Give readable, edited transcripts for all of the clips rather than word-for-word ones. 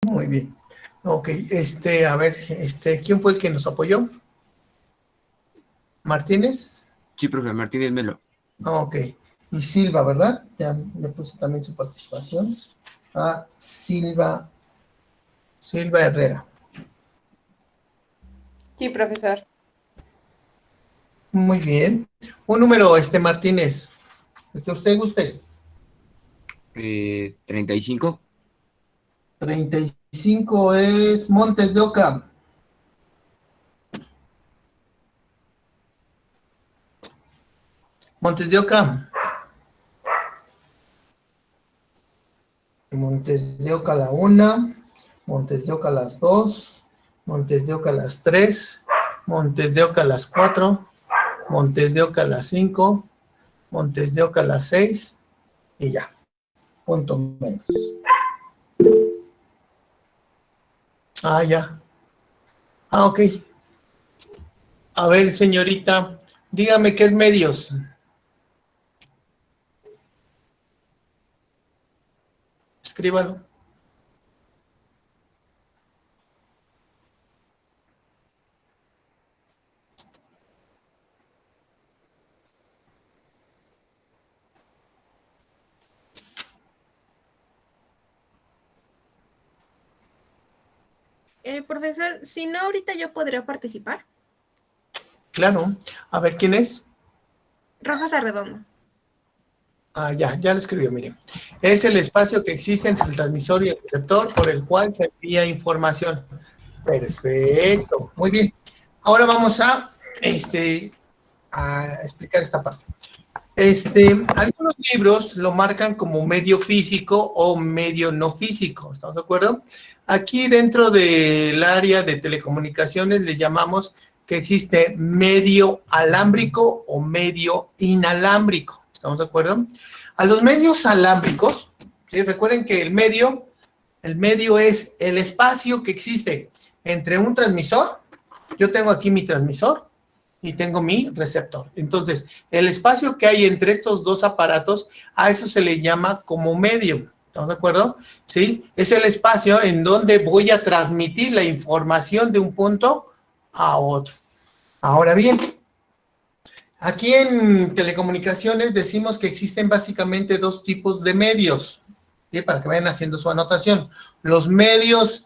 Muy bien. Ok, a ver, ¿quién fue el que nos apoyó? ¿Martínez? Sí, profe, Martínez Melo. Ok. Y Silva, ¿verdad? Ya le puse también su participación. A Silva Herrera. Sí, profesor. Muy bien. Un número, Martínez, el que usted guste. 35. 35 es Montes de Oca. Montes de Oca. Montes de Oca la 1, Montes de Oca las 2, Montes de Oca las 3, Montes de Oca las 4, Montes de Oca las 5, Montes de Oca las 6 y ya, punto menos. Ah, ya. Ah, ok. A ver, señorita, dígame qué es medios. Escríbalo. Profesor, si no, ahorita yo podría participar. Claro. A ver, ¿quién es? Rojas Arredondo. Ah, ya lo escribió, mire. Es el espacio que existe entre el transmisor y el receptor por el cual se envía información. Perfecto, muy bien. Ahora vamos a explicar esta parte. Algunos libros lo marcan como medio físico o medio no físico, ¿estamos de acuerdo? Aquí dentro del área de telecomunicaciones le llamamos que existe medio alámbrico o medio inalámbrico, ¿estamos de acuerdo? A los medios alámbricos, ¿sí? Recuerden que el medio es el espacio que existe entre un transmisor, yo tengo aquí mi transmisor y tengo mi receptor. Entonces, el espacio que hay entre estos dos aparatos, a eso se le llama como medio. ¿Estamos de acuerdo? ¿Sí? Es el espacio en donde voy a transmitir la información de un punto a otro. Ahora bien, aquí en telecomunicaciones decimos que existen básicamente dos tipos de medios, ¿sí? Para que vayan haciendo su anotación. Los medios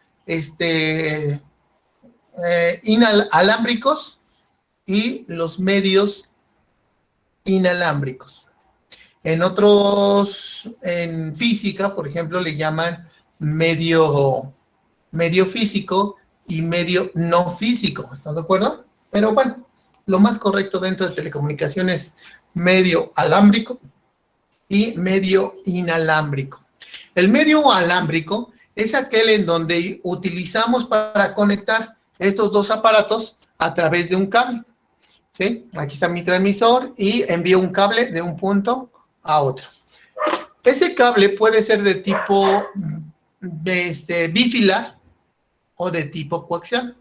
inalámbricos y los medios inalámbricos. En física, por ejemplo, le llaman medio físico y medio no físico, ¿están de acuerdo? Pero bueno, lo más correcto dentro de telecomunicaciones es medio alámbrico y medio inalámbrico. El medio alámbrico es aquel en donde utilizamos para conectar estos dos aparatos a través de un cable. ¿Sí? Aquí está mi transmisor y envío un cable de un punto a otro. Ese cable puede ser de tipo bifilar o de tipo coaxial.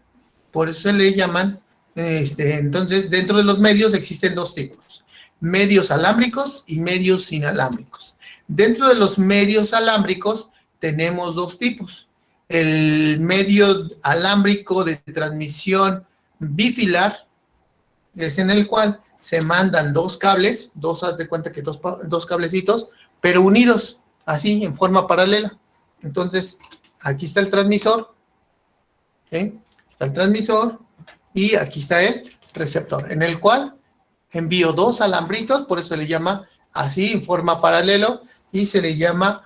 Por eso se le llaman, entonces, dentro de los medios existen dos tipos. Medios alámbricos y medios inalámbricos. Dentro de los medios alámbricos tenemos dos tipos. El medio alámbrico de transmisión bifilar, es en el cual se mandan dos cables, haz de cuenta que dos cablecitos, pero unidos, así, en forma paralela. Entonces, aquí está el transmisor, ¿sí? Está el transmisor y aquí está el receptor, en el cual envío dos alambritos, por eso se le llama así, en forma paralelo, y se le llama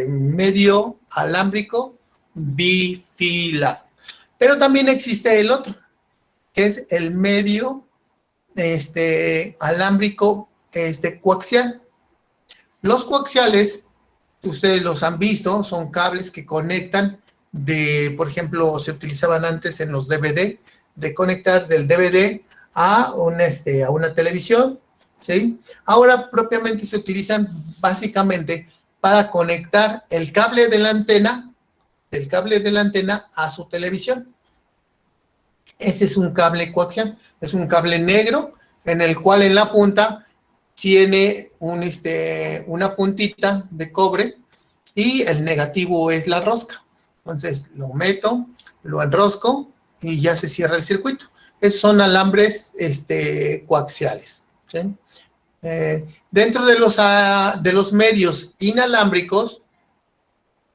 medio alámbrico bifilar. Pero también existe el otro, que es el medio alámbrico coaxial. Los coaxiales, ustedes los han visto, son cables que conectan por ejemplo, se utilizaban antes en los DVD, de conectar del DVD a una televisión, ¿sí? Ahora propiamente se utilizan básicamente para conectar el cable de la antena a su televisión. Este es un cable coaxial, es un cable negro en el cual en la punta tiene una puntita de cobre y el negativo es la rosca. Entonces lo meto, lo enrosco y ya se cierra el circuito. Esos son alambres coaxiales, ¿sí? Dentro de los medios inalámbricos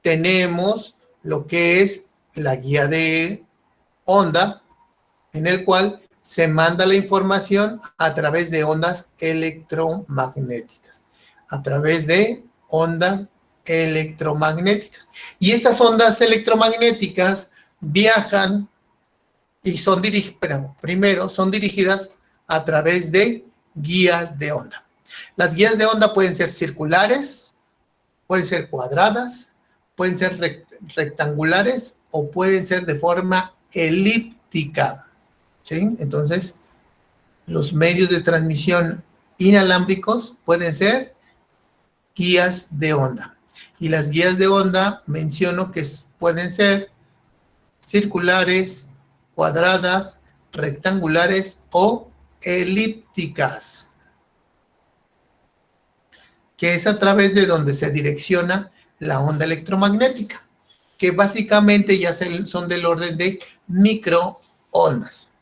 tenemos lo que es la guía de onda, en el cual se manda la información a través de ondas electromagnéticas, a través de ondas electromagnéticas. Y estas ondas electromagnéticas viajan y son primero son dirigidas a través de guías de onda. Las guías de onda pueden ser circulares, pueden ser cuadradas, pueden ser rectangulares o pueden ser de forma elíptica, ¿sí? Entonces, los medios de transmisión inalámbricos pueden ser guías de onda. Y las guías de onda menciono que pueden ser circulares, cuadradas, rectangulares o elípticas, que es a través de donde se direcciona la onda electromagnética, que básicamente ya son del orden de microondas.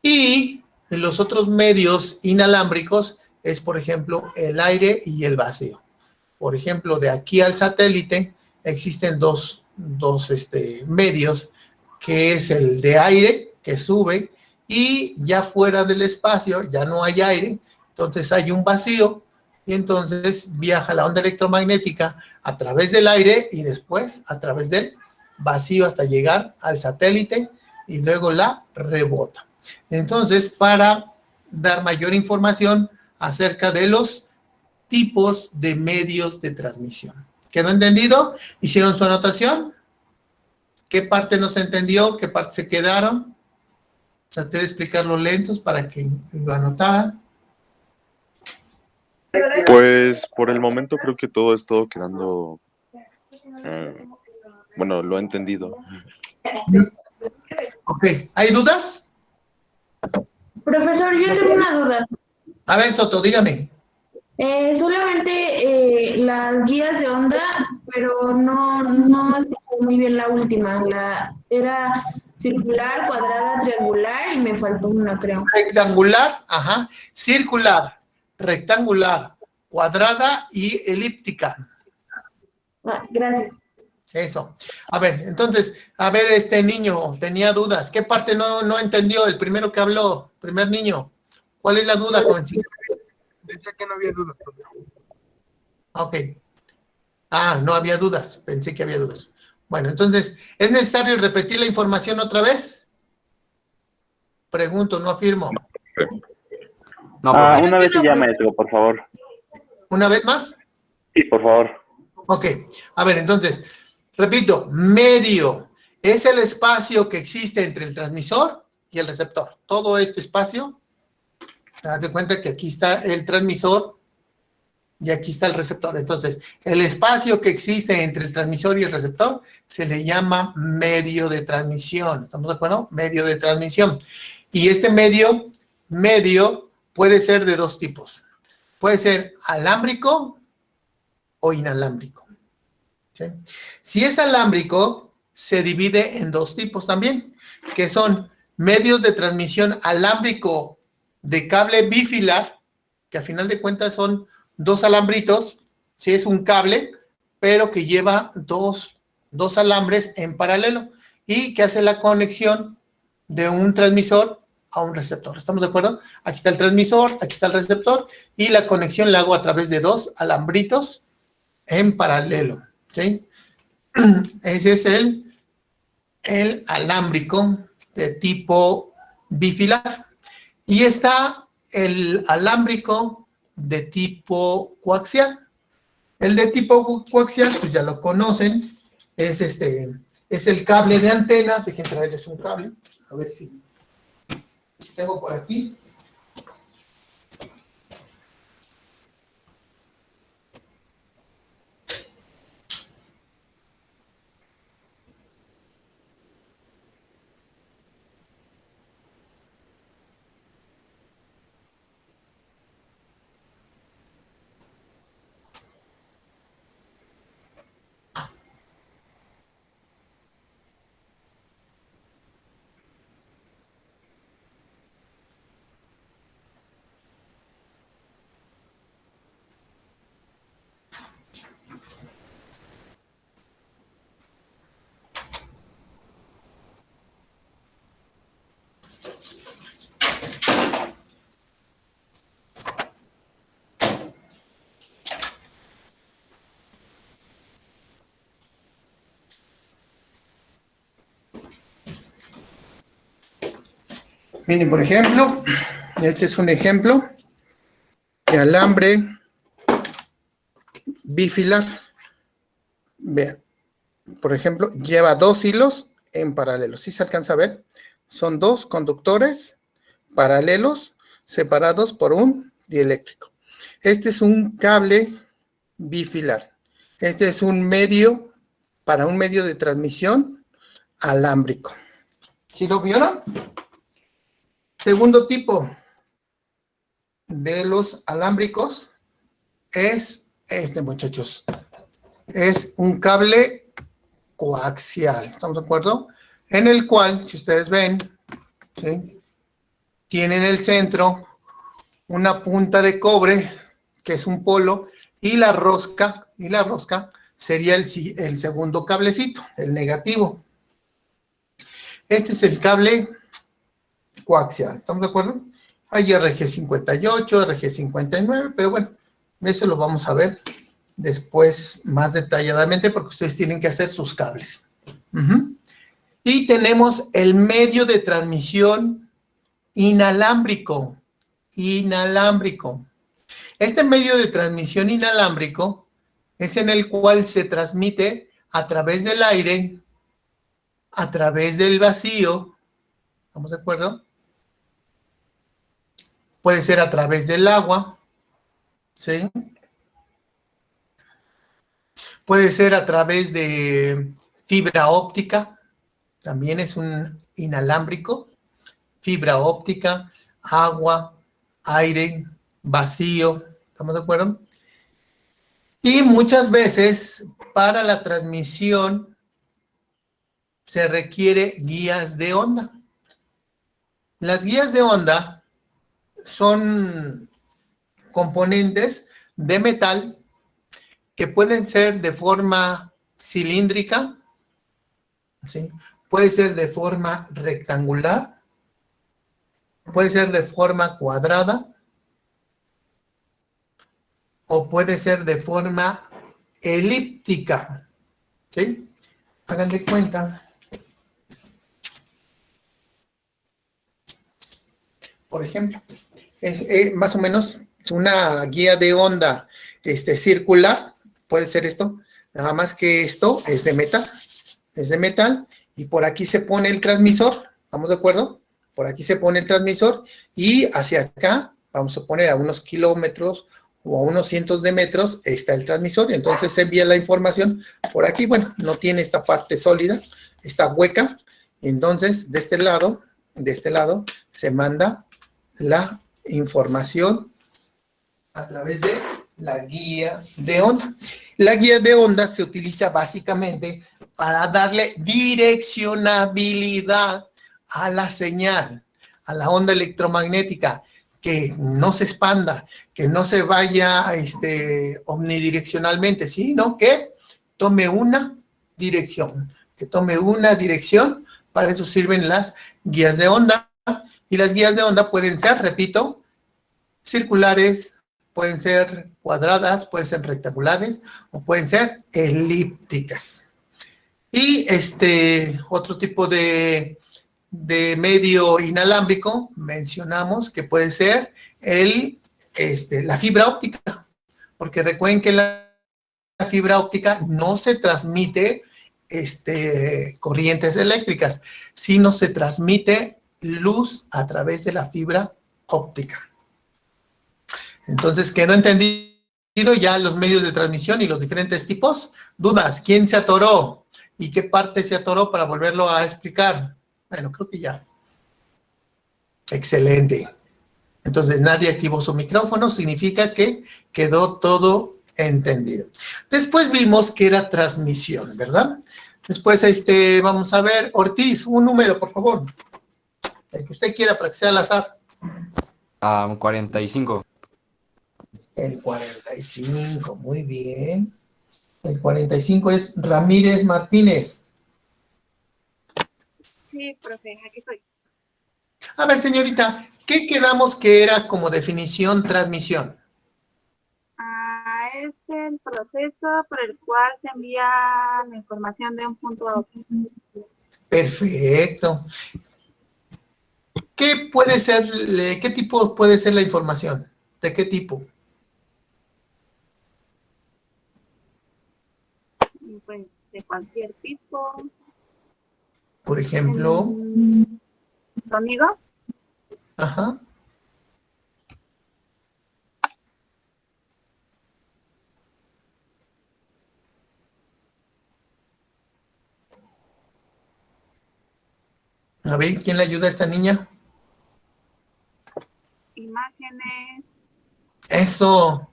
Y los otros medios inalámbricos es, por ejemplo, el aire y el vacío. Por ejemplo, de aquí al satélite existen dos medios, que es el de aire, que sube, y ya fuera del espacio ya no hay aire, entonces hay un vacío, y entonces viaja la onda electromagnética a través del aire y después a través del vacío hasta llegar al satélite y luego la rebota. Entonces, para dar mayor información acerca de los tipos de medios de transmisión. ¿Quedó entendido? ¿Hicieron su anotación? ¿Qué parte no se entendió? ¿Qué parte se quedaron? Traté de explicarlo lentos para que lo anotaran. Pues por el momento creo que todo es todo quedando, bueno, lo he entendido. Ok, ¿hay dudas? Profesor, yo tengo una duda. A ver, Soto, dígame. Solamente las guías de onda, pero no escuché muy bien la última. Era circular, cuadrada, triangular y me faltó una, creo. Rectangular, ajá, circular, rectangular, cuadrada y elíptica. Ah, gracias. Eso. A ver, entonces, a ver, este niño tenía dudas. ¿Qué parte no entendió? El primero que habló, primer niño. ¿Cuál es la duda, jovencito? Decía que no había dudas, profe. Ok. Ah, no había dudas. Pensé que había dudas. Bueno, entonces, ¿es necesario repetir la información otra vez? Pregunto, no afirmo. No, profe. Una vez que y no, ya, profe. maestro, por favor. ¿Una vez más? Sí, por favor. Ok. A ver, entonces, repito, medio es el espacio que existe entre el transmisor y el receptor. Todo este espacio, haz de cuenta que aquí está el transmisor y aquí está el receptor. Entonces, el espacio que existe entre el transmisor y el receptor se le llama medio de transmisión. ¿Estamos de acuerdo? Medio de transmisión. Y este medio puede ser de dos tipos. Puede ser alámbrico o inalámbrico. ¿Sí? Si es alámbrico, se divide en dos tipos también, que son medios de transmisión alámbrico de cable bifilar, que a final de cuentas son dos alambritos, si es un cable, pero que lleva dos alambres en paralelo y que hace la conexión de un transmisor a un receptor. ¿Estamos de acuerdo? Aquí está el transmisor, aquí está el receptor y la conexión la hago a través de dos alambritos en paralelo. ¿Sí? Ese es el alámbrico de tipo bifilar. Y está el alámbrico de tipo coaxial. El de tipo coaxial, pues ya lo conocen, es el cable de antena. Dejen traerles un cable, a ver si tengo por aquí. Miren, por ejemplo, este es un ejemplo de alambre bifilar. Vean, por ejemplo, lleva 2 hilos en paralelo. ¿Sí se alcanza a ver? Son 2 conductores paralelos separados por un dieléctrico. Este es un cable bifilar. Este es un medio para un medio de transmisión alámbrico. ¿Sí lo vieron? Segundo tipo de los alámbricos es este, muchachos. Es un cable coaxial, ¿estamos de acuerdo? En el cual, si ustedes ven, ¿sí?, tiene en el centro una punta de cobre, que es un polo, y la rosca sería el segundo cablecito, el negativo. Este es el cable coaxial, ¿estamos de acuerdo? Hay RG58, RG59, pero bueno, eso lo vamos a ver después más detalladamente porque ustedes tienen que hacer sus cables. Y tenemos el medio de transmisión inalámbrico. Este medio de transmisión inalámbrico es en el cual se transmite a través del aire, a través del vacío, ¿estamos de acuerdo? Puede ser a través del agua, ¿sí? Puede ser a través de fibra óptica, también es un inalámbrico. Fibra óptica, agua, aire, vacío, ¿estamos de acuerdo? Y muchas veces para la transmisión se requiere guías de onda. Las guías de onda son componentes de metal que pueden ser de forma cilíndrica, ¿sí?, puede ser de forma rectangular, puede ser de forma cuadrada o puede ser de forma elíptica. ¿Sí? Hagan de cuenta. Por ejemplo, es más o menos una guía de onda circular. Puede ser esto. Nada más que esto es de metal. Es de metal. Y por aquí se pone el transmisor. ¿Estamos de acuerdo? Por aquí se pone el transmisor y hacia acá, vamos a poner a unos kilómetros o a unos cientos de metros, está el transmisor y entonces se envía la información por aquí. Bueno, no tiene esta parte sólida, está hueca. Entonces, de este lado se manda la información a través de la guía de onda. La guía de onda se utiliza básicamente para darle direccionabilidad a la señal, a la onda electromagnética, que no se expanda, que no se vaya omnidireccionalmente, sino que tome una dirección, Para eso sirven las guías de onda, y las guías de onda pueden ser, repito, circulares, pueden ser cuadradas, pueden ser rectangulares, o pueden ser elípticas. Y otro tipo de medio inalámbrico, mencionamos que puede ser la fibra óptica, porque recuerden que la fibra óptica no se transmite corrientes eléctricas, sino se transmite luz a través de la fibra óptica. Entonces, ¿quedó entendido ya los medios de transmisión y los diferentes tipos? ¿Dudas? ¿Quién se atoró? ¿Y qué parte se atoró para volverlo a explicar? Bueno, creo que ya. Excelente. Entonces, nadie activó su micrófono, significa que quedó todo entendido. Después vimos que era transmisión, ¿verdad? Después, vamos a ver, Ortiz, un número, por favor. El que usted quiera, para que sea al azar. 45. El 45, muy bien. El 45 es Ramírez Martínez. Sí, profe, aquí estoy. A ver, señorita, ¿qué quedamos que era como definición transmisión? Es el proceso por el cual se envía la información de un punto a otro. Perfecto. ¿qué puede ser, qué tipo puede ser la información? ¿De qué tipo? Pues de cualquier tipo. Por ejemplo, Sonidos. ajá. A ver, ¿quién le ayuda a esta niña? Imágenes. Eso.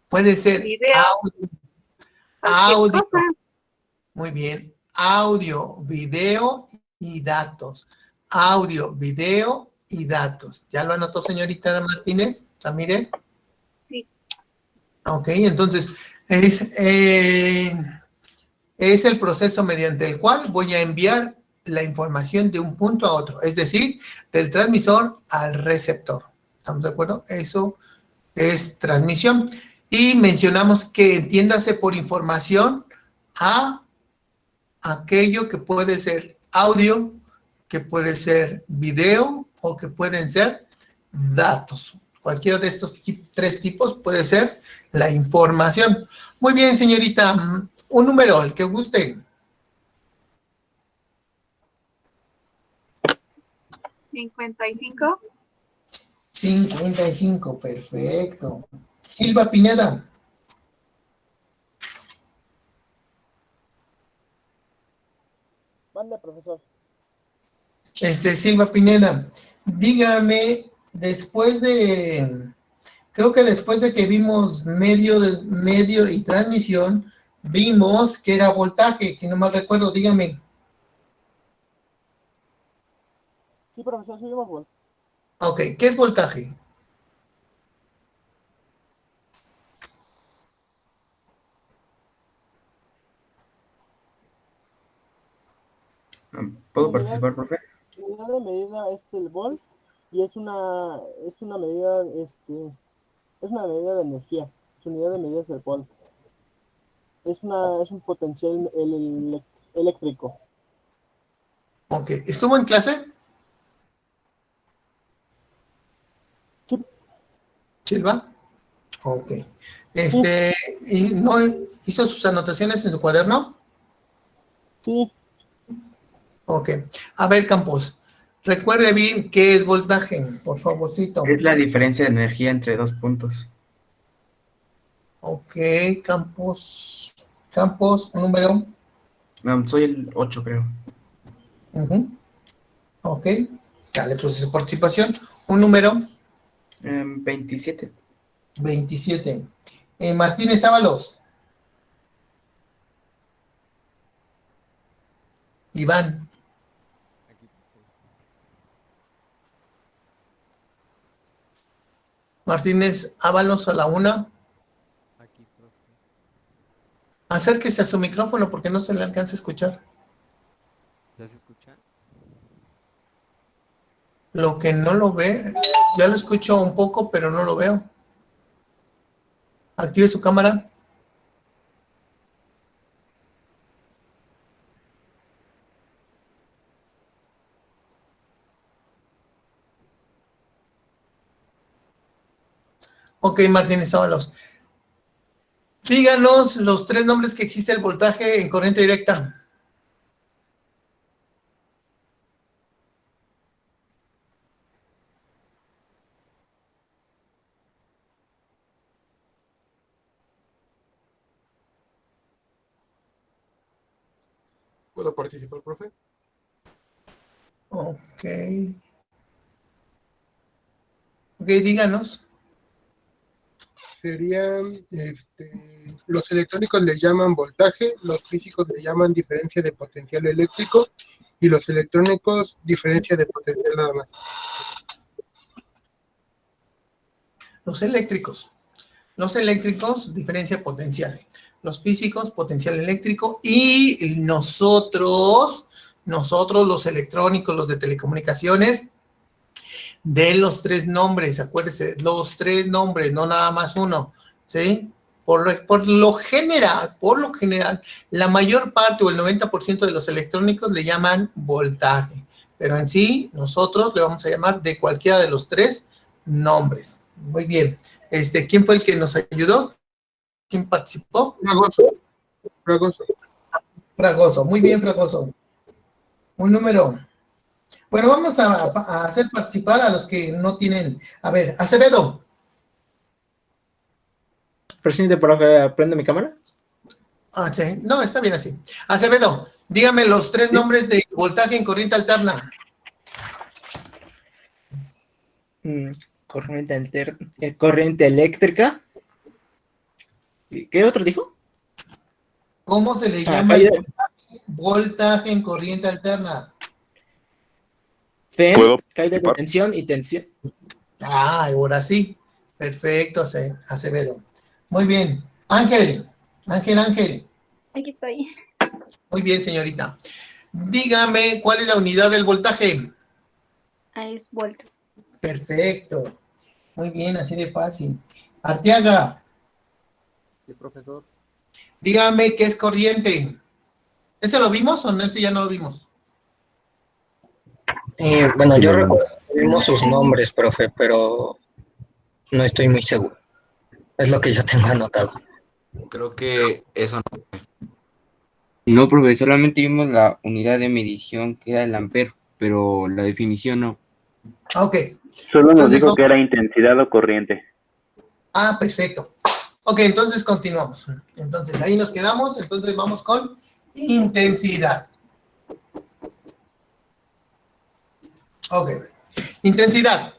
Puede ser Video. audio. Cualquier Audio. cosa. Muy bien. Audio, video y datos. Audio, video y datos. ¿Ya lo anotó, señorita Martínez Ramírez? Sí. Ok, entonces es el proceso mediante el cual voy a enviar la información de un punto a otro, es decir, del transmisor al receptor. ¿Estamos de acuerdo? Eso es transmisión. Y mencionamos que entiéndase por información a aquello que puede ser audio, que puede ser video o que pueden ser datos. Cualquiera de estos tres tipos puede ser la información. Muy bien, señorita. Un número, el que guste. 55. 55, perfecto. Silva Pineda. Mande, profesor. Silva Pineda, dígame, creo que después de que vimos medio y transmisión, vimos que era voltaje, si no mal recuerdo, dígame. Sí, profesor, sí vimos voltaje. Ok, ¿qué es voltaje? ¿Puedo participar, profe? La unidad de medida es el volt y es una medida, es una medida de energía. Su unidad de medida es el volt. Es un potencial eléctrico. Ok, ¿estuvo en clase? Sí. ¿Silva? Ok. ¿Y no hizo sus anotaciones en su cuaderno? Sí. Ok. A ver, Campos, recuerde bien qué es voltaje, por favorcito. Es la diferencia de energía entre dos puntos. Ok, Campos, número. Soy el 8, creo. Ok, dale, pues su participación. Un número. 27. 27. Martínez Ábalos. Iván. Martínez Ábalos a la 1. Acérquese a su micrófono porque no se le alcanza a escuchar. ¿Ya se escucha? Lo que no lo ve, ya lo escucho un poco, pero no lo veo. Active su cámara. Ok, Martínez Ábalos. Díganos los 3 nombres que existe el voltaje en corriente directa. ¿Puedo participar, profe? Ok. Ok, díganos. Serían, los electrónicos le llaman voltaje, los físicos le llaman diferencia de potencial eléctrico y los electrónicos diferencia de potencial nada más. Los eléctricos, diferencia potencial. Los físicos, potencial eléctrico. Y nosotros los electrónicos, los de telecomunicaciones, de los 3 nombres, acuérdense, los 3 nombres, no nada más uno, ¿sí? Por lo general, la mayor parte o el 90% de los electrónicos le llaman voltaje. pero en sí nosotros le vamos a llamar de cualquiera de los 3 nombres. Muy bien. ¿Quién fue el que nos ayudó? ¿Quién participó? Fragoso. Fragoso. Muy bien, Fragoso. Un número. Bueno, vamos a hacer participar a los que no tienen. A ver, Acevedo. Presidente, profe, ¿prende mi cámara? Ah, sí. No, está bien así. Acevedo, dígame los 3 nombres de voltaje en corriente alterna. Corriente eléctrica. ¿Qué otro dijo? ¿Cómo se le llama el voltaje en corriente alterna? FEM, caída de tensión y tensión. Ah, ahora sí. Perfecto, Acevedo. Muy bien. Ángel. Ángel. Aquí estoy. Muy bien, señorita. Dígame, ¿cuál es la unidad del voltaje? Es volt. Perfecto. Muy bien, así de fácil. Arteaga. Sí, profesor. Dígame, ¿qué es corriente? ¿Ese lo vimos o no? Ese ya no lo vimos. Bueno, yo recuerdo que vimos sus nombres, profe, pero no estoy muy seguro. Es lo que yo tengo anotado. Creo que eso no. No, profe, solamente vimos la unidad de medición que era el ampere, pero la definición no. Ok. Solo nos dijo que era intensidad o corriente. Ah, perfecto. Ok, entonces continuamos. Entonces, ahí nos quedamos. Entonces, vamos con intensidad. Ok. Intensidad.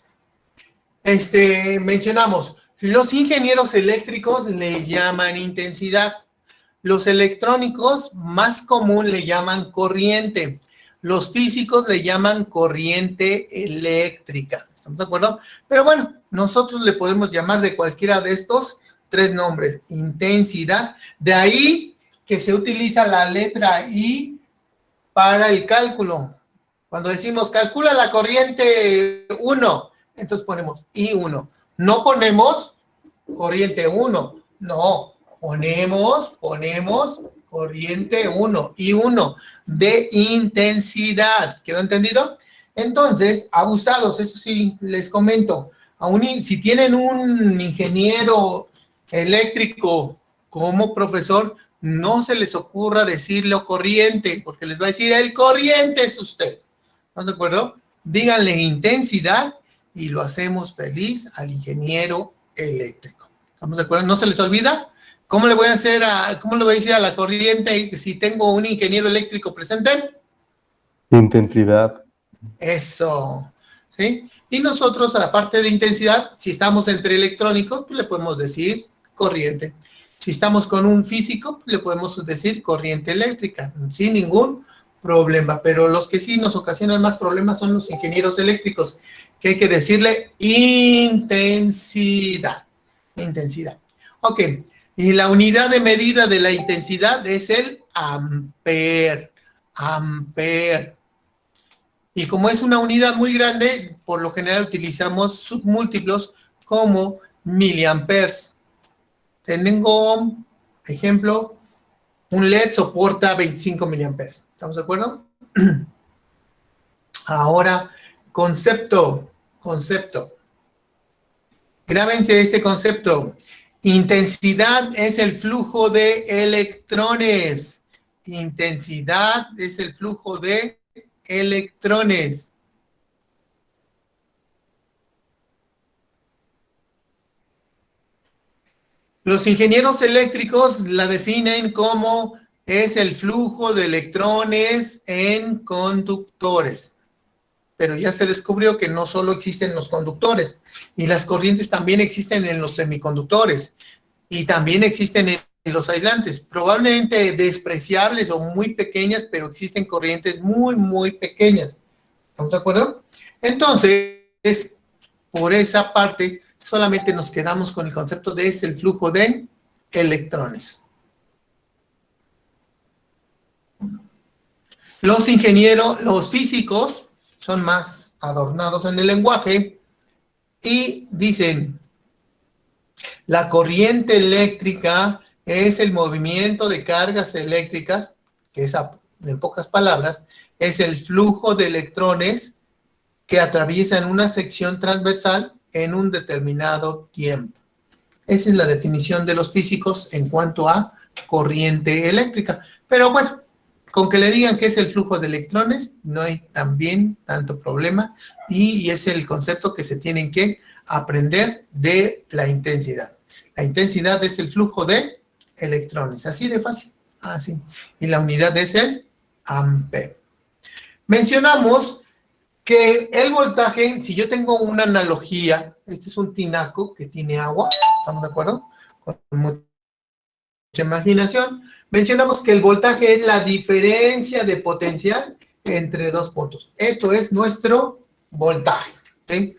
Mencionamos, los ingenieros eléctricos le llaman intensidad. Los electrónicos, más común, le llaman corriente. Los físicos le llaman corriente eléctrica. ¿Estamos de acuerdo? Pero bueno, nosotros le podemos llamar de cualquiera de estos 3 nombres. Intensidad. De ahí que se utiliza la letra I para el cálculo. Cuando decimos, calcula la corriente 1, entonces ponemos I1. No ponemos corriente 1. No, ponemos corriente 1, I1, de intensidad. ¿Quedó entendido? Entonces, abusados, eso sí, les comento. Si tienen un ingeniero eléctrico como profesor, no se les ocurra decirle corriente, porque les va a decir, el corriente es usted. ¿Estamos de acuerdo? Díganle intensidad y lo hacemos feliz al ingeniero eléctrico. ¿Estamos de acuerdo? ¿No se les olvida? ¿Cómo le voy a decir a la corriente si tengo un ingeniero eléctrico presente? Intensidad. Eso. ¿Sí? Y nosotros, a la parte de intensidad, si estamos entre electrónicos, pues le podemos decir corriente. Si estamos con un físico, pues le podemos decir corriente eléctrica, sin ningún problema. Pero los que sí nos ocasionan más problemas son los ingenieros eléctricos, que hay que decirle intensidad. Intensidad. Ok. Y la unidad de medida de la intensidad es el ampere. Ampere. Y como es una unidad muy grande, por lo general utilizamos submúltiplos como miliamperes. Tengo, ejemplo, un LED soporta 25 miliamperes. ¿Estamos de acuerdo? Ahora, concepto. Grábense este concepto. Intensidad es el flujo de electrones. Intensidad es el flujo de electrones. Los ingenieros eléctricos la definen como es el flujo de electrones en conductores. Pero ya se descubrió que no solo existen los conductores, y las corrientes también existen en los semiconductores, y también existen en los aislantes, probablemente despreciables o muy pequeñas, pero existen corrientes muy, muy pequeñas. ¿Estamos de acuerdo? Entonces, por esa parte, solamente nos quedamos con el concepto de el flujo de electrones. Los ingenieros, los físicos, son más adornados en el lenguaje y dicen, la corriente eléctrica es el movimiento de cargas eléctricas, que es en pocas palabras, es el flujo de electrones que atraviesan una sección transversal en un determinado tiempo. Esa es la definición de los físicos en cuanto a corriente eléctrica. Pero bueno, con que le digan que es el flujo de electrones, no hay también tanto problema, y es el concepto que se tienen que aprender de la intensidad. La intensidad es el flujo de electrones, así de fácil, así. Y la unidad es el ampere. Mencionamos que el voltaje, si yo tengo una analogía, este es un tinaco que tiene agua, ¿estamos de acuerdo? Con mucha imaginación. Mencionamos que el voltaje es la diferencia de potencial entre dos puntos. Esto es nuestro voltaje, ¿sí?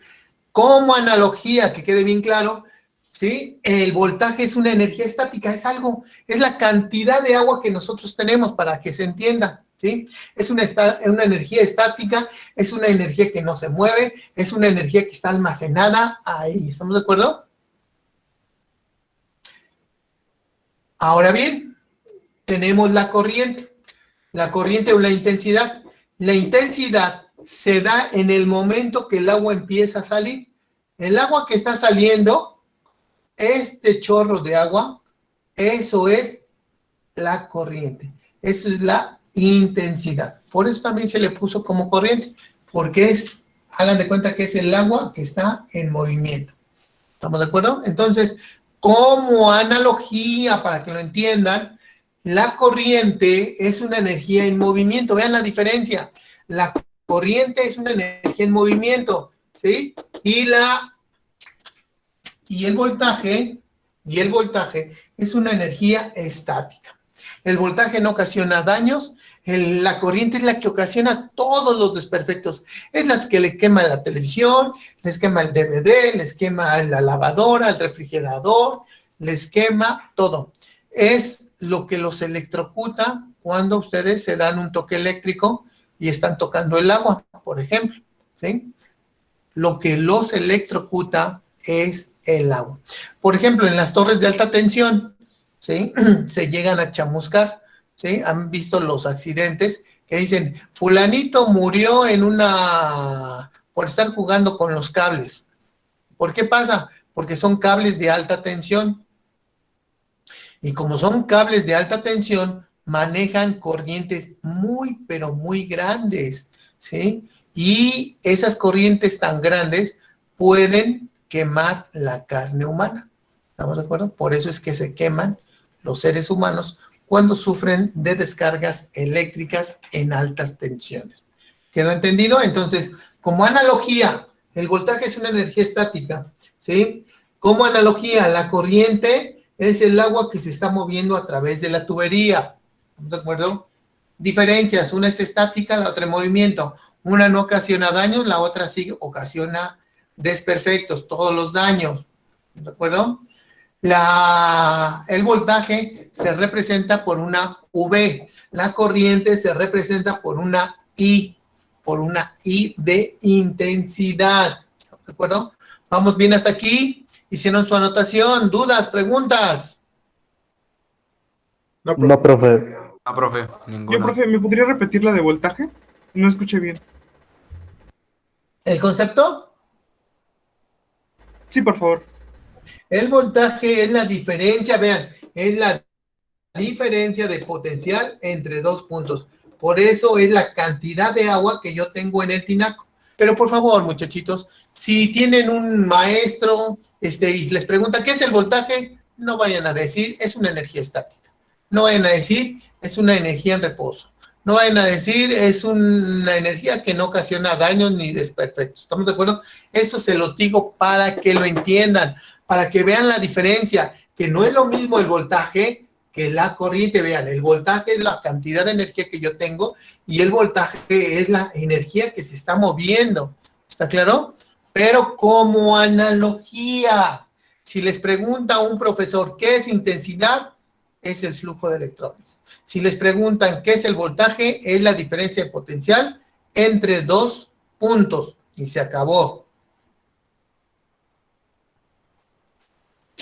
Como analogía, que quede bien claro, ¿sí? El voltaje es una energía estática, es algo, es la cantidad de agua que nosotros tenemos, para que se entienda, ¿sí? Es una energía estática, es una energía que no se mueve, es una energía que está almacenada ahí, ¿estamos de acuerdo? Ahora bien, tenemos la corriente o la intensidad. La intensidad se da en el momento que el agua empieza a salir. El agua que está saliendo, este chorro de agua, eso es la corriente. Eso es la intensidad. Por eso también se le puso como corriente, porque es, hagan de cuenta que es el agua que está en movimiento. ¿Estamos de acuerdo? Entonces, como analogía, para que lo entiendan, la corriente es una energía en movimiento. Vean la diferencia. La corriente es una energía en movimiento, ¿sí? Y el voltaje es una energía estática. El voltaje no ocasiona daños, la corriente es la que ocasiona todos los desperfectos. Es la que le quema la televisión, les quema el DVD, les quema la lavadora, el refrigerador, les quema todo. Es lo que los electrocuta cuando ustedes se dan un toque eléctrico y están tocando el agua, por ejemplo, ¿sí? Lo que los electrocuta es el agua. Por ejemplo, en las torres de alta tensión, ¿sí? Se llegan a chamuscar, ¿sí? Han visto los accidentes que dicen, fulanito murió por estar jugando con los cables. ¿Por qué pasa? Porque son cables de alta tensión. Y como son cables de alta tensión, manejan corrientes muy, pero muy grandes, ¿sí? Y esas corrientes tan grandes pueden quemar la carne humana. ¿Estamos de acuerdo? Por eso es que se queman los seres humanos cuando sufren de descargas eléctricas en altas tensiones. ¿Quedó entendido? Entonces, como analogía, el voltaje es una energía estática, ¿sí? Como analogía, la corriente es el agua que se está moviendo a través de la tubería. ¿Estamos de acuerdo? Diferencias, una es estática, la otra en movimiento. Una no ocasiona daños, la otra sí ocasiona desperfectos, todos los daños. ¿De acuerdo? El voltaje se representa por una V. La corriente se representa por una I de intensidad. ¿De acuerdo? ¿Vamos bien hasta aquí? ¿Hicieron su anotación? ¿Dudas? ¿Preguntas? No, profe. No, profe, ninguna. Yo, profe, ¿me podría repetir la de voltaje? No escuché bien. ¿El concepto? Sí, por favor. El voltaje es la diferencia, vean, es la diferencia de potencial entre dos puntos. Por eso es la cantidad de agua que yo tengo en el tinaco. Pero por favor, muchachitos, si tienen un maestro y les pregunta ¿qué es el voltaje? No vayan a decir es una energía estática. No vayan a decir es una energía en reposo. No vayan a decir es una energía que no ocasiona daños ni desperfectos. ¿Estamos de acuerdo? Eso se los digo para que lo entiendan, para que vean la diferencia, que no es lo mismo el voltaje que la corriente. Vean, el voltaje es la cantidad de energía que yo tengo y el voltaje es la energía que se está moviendo. ¿Está claro? Pero como analogía, si les pregunta a un profesor qué es intensidad, es el flujo de electrones. Si les preguntan qué es el voltaje, es la diferencia de potencial entre dos puntos. Y se acabó.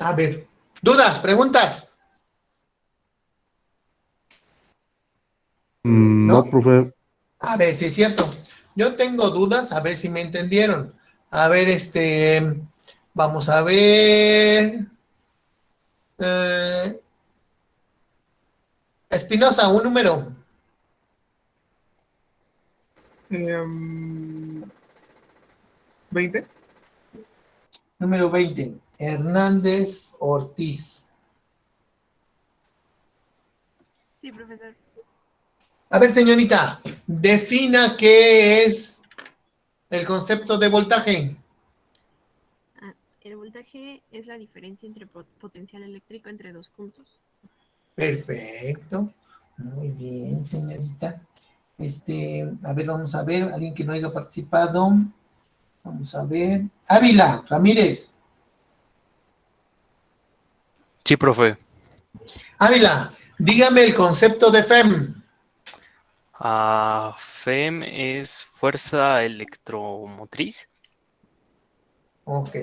A ver, ¿dudas? ¿Preguntas? No, profe. A ver, si es cierto. Yo tengo dudas, a ver si me entendieron. A ver, vamos a ver. Espinosa, un número. 20. Número 20. Hernández Ortiz. Sí, profesor. A ver, señorita, defina qué es el concepto de voltaje. El voltaje es la diferencia entre potencial eléctrico entre dos puntos. Perfecto. Muy bien, señorita. A ver, vamos a ver, alguien que no haya participado. Vamos a ver. Ávila Ramírez. Sí, profe. Ávila, dígame el concepto de FEM. FEM es fuerza electromotriz. Ok.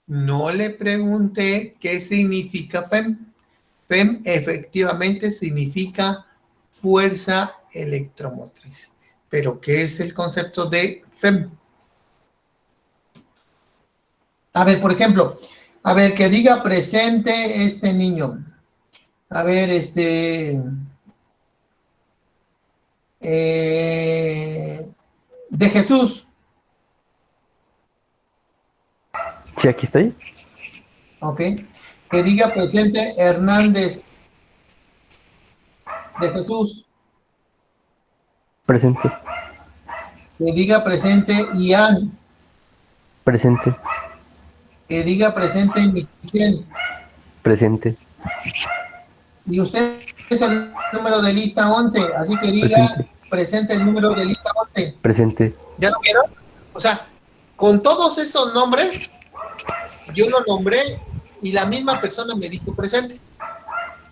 No le pregunté qué significa FEM. FEM efectivamente significa fuerza electromotriz. Pero, ¿qué es el concepto de FEM? A ver, por ejemplo, a ver, que diga presente este niño. A ver, de Jesús. Sí, aquí estoy. Ok. Que diga presente Hernández. De Jesús. Presente. Que diga presente Ian. Presente. Que diga presente Miquel. Presente. Y usted es el número de lista 11, así que diga presente el número de lista 11. Presente. ¿Ya lo vieron? O sea, con todos estos nombres, yo lo nombré y la misma persona me dijo presente.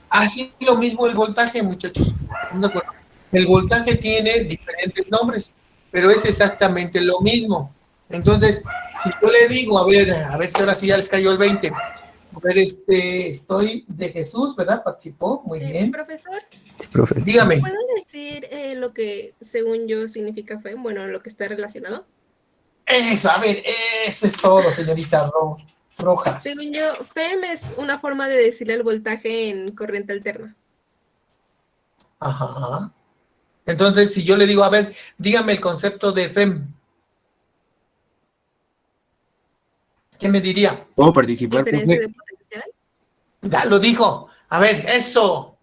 Así lo mismo el voltaje, muchachos. ¿Están de acuerdo? El voltaje tiene diferentes nombres, pero es exactamente lo mismo. Entonces, si yo le digo, a ver si ahora sí ya les cayó el 20. A ver, estoy de Jesús, ¿verdad? Participó, muy bien. Profesor, Profe. Dígame. ¿puedo decir lo que según yo significa FEM? Bueno, lo que está relacionado. Eso, a ver, eso es todo, señorita Rojas. Según yo, FEM es una forma de decirle el voltaje en corriente alterna. Ajá. Entonces, si yo le digo, a ver, dígame el concepto de FEM. ¿Qué me diría? ¿Puedo participar, Diferencia profe? de potencial. Ya lo dijo. A ver, eso.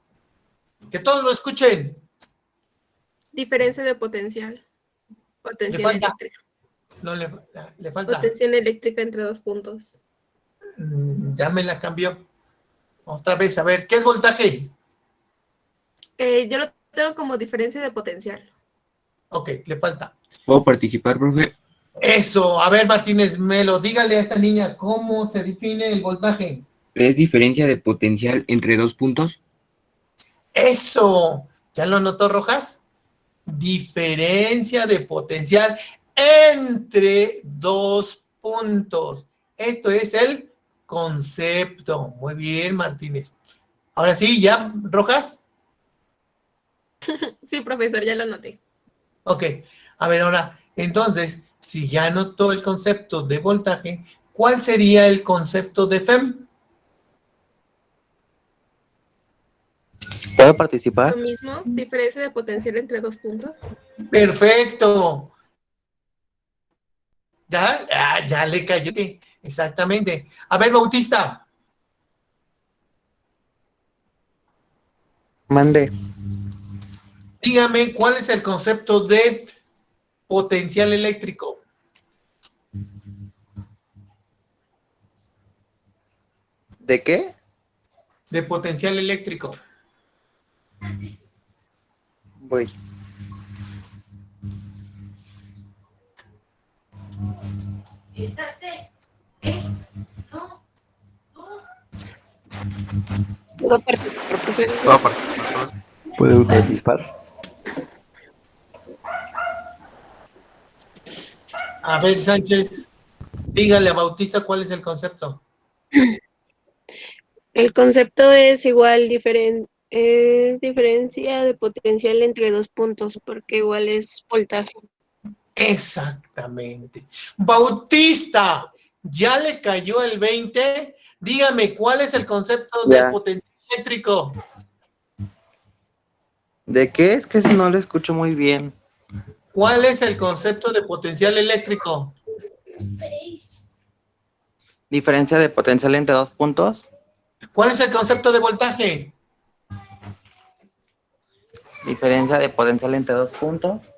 Que todos lo escuchen. Diferencia de potencial. Potencial falta. eléctrica. No, le falta. Potencial eléctrica entre dos puntos. Ya me la cambió. Otra vez, a ver, ¿qué es voltaje? Yo lo tengo como diferencia de potencial. Ok, le falta. ¿Puedo participar, profe? Eso, a ver, Martínez Melo, dígale a esta niña cómo se define el voltaje. ¿Es diferencia de potencial entre dos puntos? Eso, ¿ya lo notó Rojas? Diferencia de potencial entre dos puntos. Esto es el concepto. Muy bien, Martínez. Ahora sí, ¿ya, Rojas? Sí, profesor, ya lo noté. Ok, a ver, ahora, entonces, si ya notó el concepto de voltaje, ¿cuál sería el concepto de FEM? ¿Puedo participar? Lo mismo, diferencia de potencial entre dos puntos. Perfecto. Ya le cayó. Exactamente. A ver, Bautista. Mande. Dígame, ¿cuál es el concepto de potencial eléctrico? ¿De qué? De potencial eléctrico. Voy. ¿Puedo participar, profe? ¿Puedo participar? A ver, Sánchez, dígale a Bautista cuál es el concepto. El concepto es igual Es diferencia de potencial entre dos puntos, porque igual es voltaje. Exactamente. Bautista, ¿ya le cayó el 20? Dígame, ¿cuál es el concepto Ya. del potencial eléctrico? ¿De qué? Es que no lo escucho muy bien. ¿Cuál es el concepto de potencial eléctrico? ¿Diferencia de potencial entre dos puntos? ¿Cuál es el concepto de voltaje? ¿Diferencia de potencial entre dos puntos?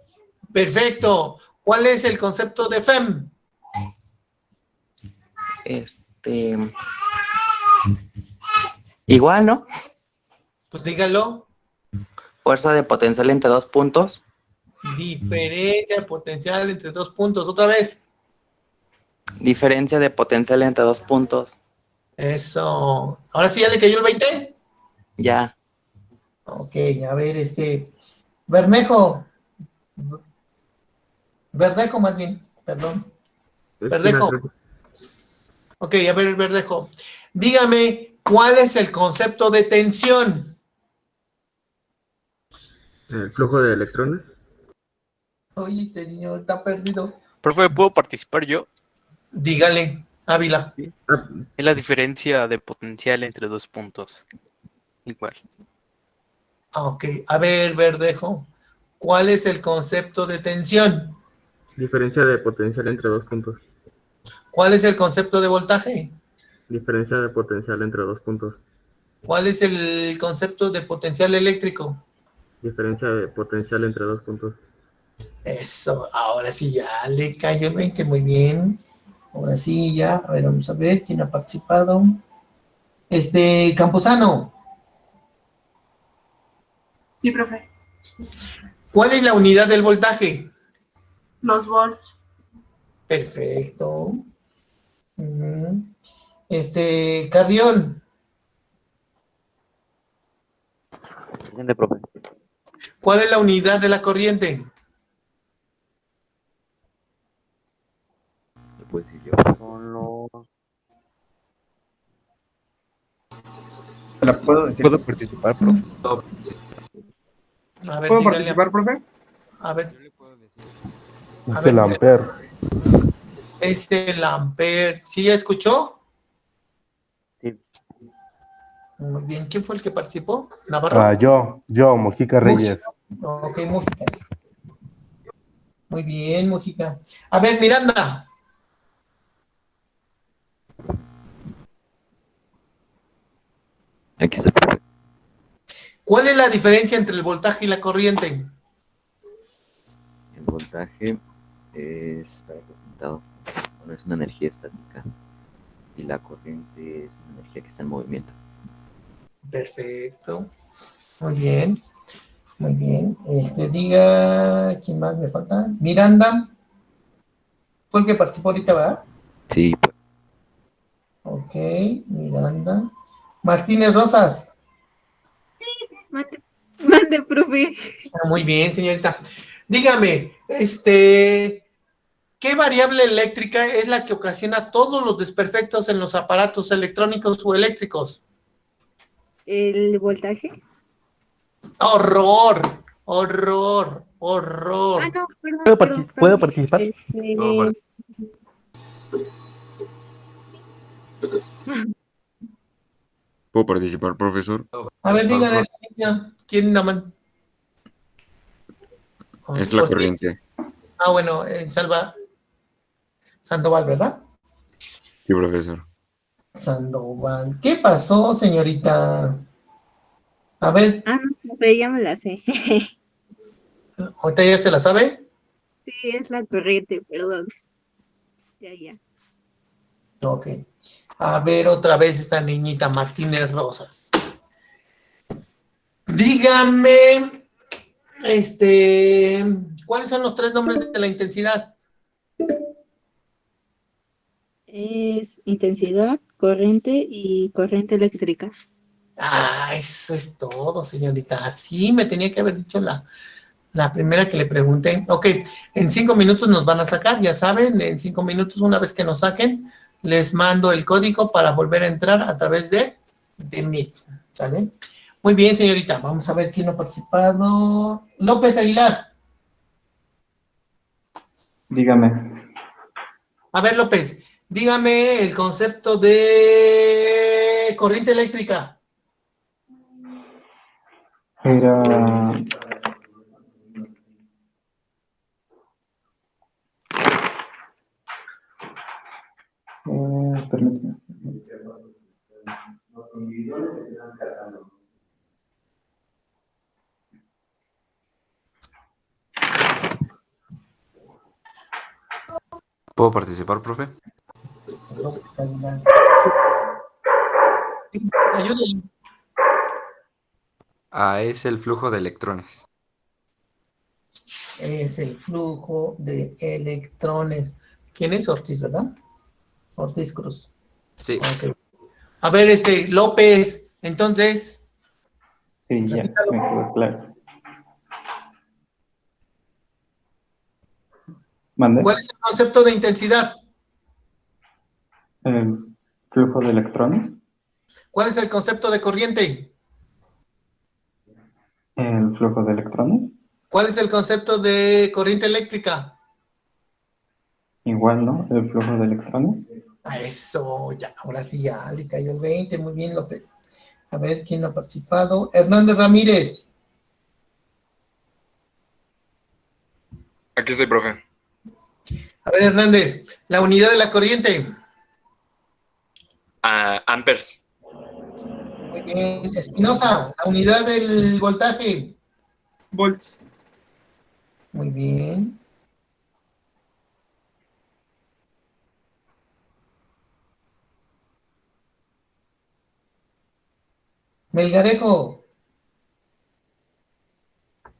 Perfecto. ¿Cuál es el concepto de FEM? Igual, ¿no? Pues dígalo. Fuerza de potencial entre dos puntos. Diferencia de potencial entre dos puntos. Otra vez. Diferencia de potencial entre dos puntos. Eso. ¿Ahora sí ya le cayó el 20? Ya. Ok, a ver, Bermejo. Verdejo más bien, perdón. Verdejo. Ok, a ver, Verdejo. Dígame, ¿cuál es el concepto de tensión? El flujo de electrones. Oye, este niño está perdido. Profe, ¿puedo participar yo? Dígale, Ávila. Es la diferencia de potencial entre dos puntos. Igual. Ok, a ver, Verdejo. ¿Cuál es el concepto de tensión? Diferencia de potencial entre dos puntos. ¿Cuál es el concepto de voltaje? Diferencia de potencial entre dos puntos. ¿Cuál es el concepto de potencial eléctrico? Diferencia de potencial entre dos puntos. Eso, ahora sí ya le cayó el 20, muy bien. Ahora sí ya, a ver, vamos a ver quién ha participado. Campuzano. Sí, profe. ¿Cuál es la unidad del voltaje? Los volts. Perfecto. Ujú. Carrión. Presente, profe. ¿Cuál es la unidad de la corriente? Pues si yo son los... ¿La puedo decir? ¿Puedo participar, profe? A ver, ¿Puedo dígale. participar, profe? A ver. Es el amper. Es el amper. ¿Sí ya escuchó? Sí. Muy bien. ¿Quién fue el que participó? ¿Navarro? Yo, Mojica Reyes. Ok, Mujica. Muy bien, Mujica. A ver, Miranda. Aquí está, profe. ¿Cuál es la diferencia entre el voltaje y la corriente? El voltaje está representado, bueno, es una energía estática y la corriente es una energía que está en movimiento. Perfecto. Muy bien. Muy bien. Diga, ¿quién más me falta? Miranda. ¿Fue el que participó ahorita, verdad? Sí. Ok, Miranda. Martínez Rosas. Mande, profe. Muy bien, señorita. Dígame, ¿qué variable eléctrica es la que ocasiona todos los desperfectos en los aparatos electrónicos o eléctricos? ¿El voltaje? ¡Horror! ¡Horror! ¡Horror! Ah, no, perdón. ¿Puedo participar? ¿Puedo participar, profesor? A ver, díganle a esa niña, ¿quién Naman? Es la corriente. Ah, bueno, Sandoval, ¿verdad? Sí, profesor. Sandoval. ¿Qué pasó, señorita? A ver. Ah, no, profe, ya me la sé. ¿Ahorita ya se la sabe? Sí, es la corriente, perdón. Ya. Ok. A ver, otra vez esta niñita Martínez Rosas. Dígame, ¿cuáles son los tres nombres de la intensidad? Es intensidad, corriente y corriente eléctrica. Ah, eso es todo, señorita. Así me tenía que haber dicho la primera que le pregunté. Ok, en 5 minutos nos van a sacar, ya saben, en 5 minutos, una vez que nos saquen, les mando el código para volver a entrar a través de Meet, ¿sale? Muy bien, señorita. Vamos a ver quién no ha participado. López Aguilar. Dígame. A ver, López, dígame el concepto de corriente eléctrica. Era... permíteme. ¿Puedo participar, profe? López Aguilar. Ayúdenme. Es el flujo de electrones. Es el flujo de electrones. ¿Quién es? Ortiz, ¿verdad? Ortiz Cruz. Sí. Okay. A ver, López, entonces. Sí, ya, me quedó claro. ¿Mande? ¿Cuál es el concepto de intensidad? El flujo de electrones. ¿Cuál es el concepto de corriente? El flujo de electrones. ¿Cuál es el concepto de corriente eléctrica? Igual, ¿no? El flujo de electrones. A eso, ya, ahora sí ya, le cayó el 20, muy bien, López. A ver, ¿quién ha participado? Hernández Ramírez. Aquí estoy, profe. A ver, Hernández, la unidad de la corriente. Amperes. Muy bien. Espinosa, la unidad del voltaje. Volts. Muy bien. Melgarejo.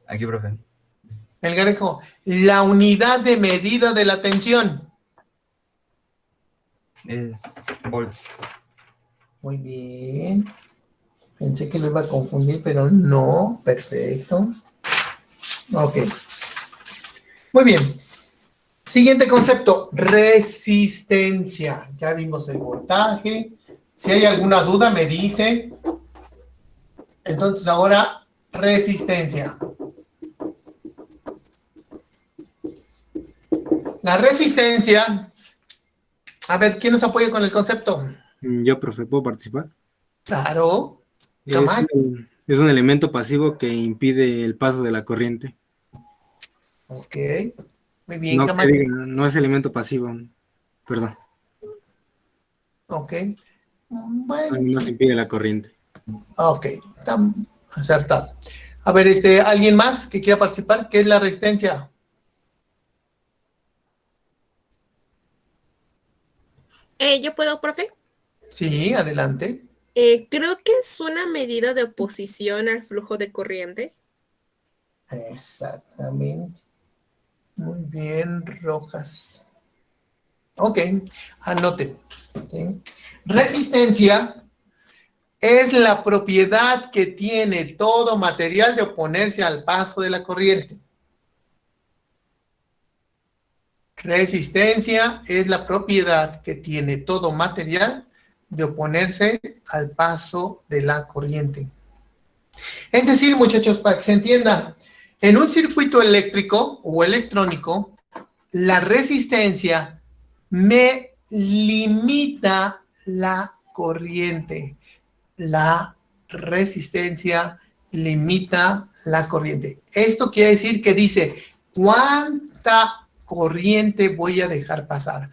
Aquí, profe. Melgarejo, la unidad de medida de la tensión. Es volts. Muy bien. Pensé que lo iba a confundir, pero no. Perfecto. Ok. Muy bien. Siguiente concepto, resistencia. Ya vimos el voltaje. Si hay alguna duda, me dice. Entonces ahora, resistencia. La resistencia. A ver, ¿quién nos apoya con el concepto? Yo, profe, ¿puedo participar? Claro. Es un elemento pasivo que impide el paso de la corriente. Ok. Muy bien, No, Camacho. no es elemento pasivo. Perdón. Ok. Bueno. No se impide la corriente. Ok, está acertado. A ver, ¿alguien más que quiera participar? ¿Qué es la resistencia? ¿Yo puedo, profe? Sí, adelante. Creo que es una medida de oposición al flujo de corriente. Exactamente. Muy bien, Rojas. Ok, anote. ¿Sí? Resistencia es la propiedad que tiene todo material de oponerse al paso de la corriente. Resistencia es la propiedad que tiene todo material de oponerse al paso de la corriente. Es decir, muchachos, para que se entienda, en un circuito eléctrico o electrónico, la resistencia me limita la corriente. La resistencia limita la corriente. Esto quiere decir que dice, ¿cuánta corriente voy a dejar pasar?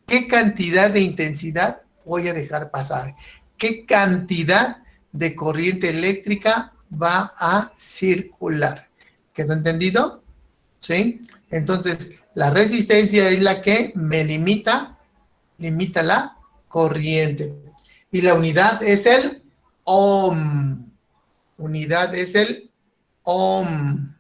¿Qué cantidad de intensidad voy a dejar pasar? ¿Qué cantidad de corriente eléctrica va a circular? ¿Quedó entendido? ¿Sí? Entonces, la resistencia es la que me limita la corriente. Y la unidad es el ohm. Unidad es el ohm.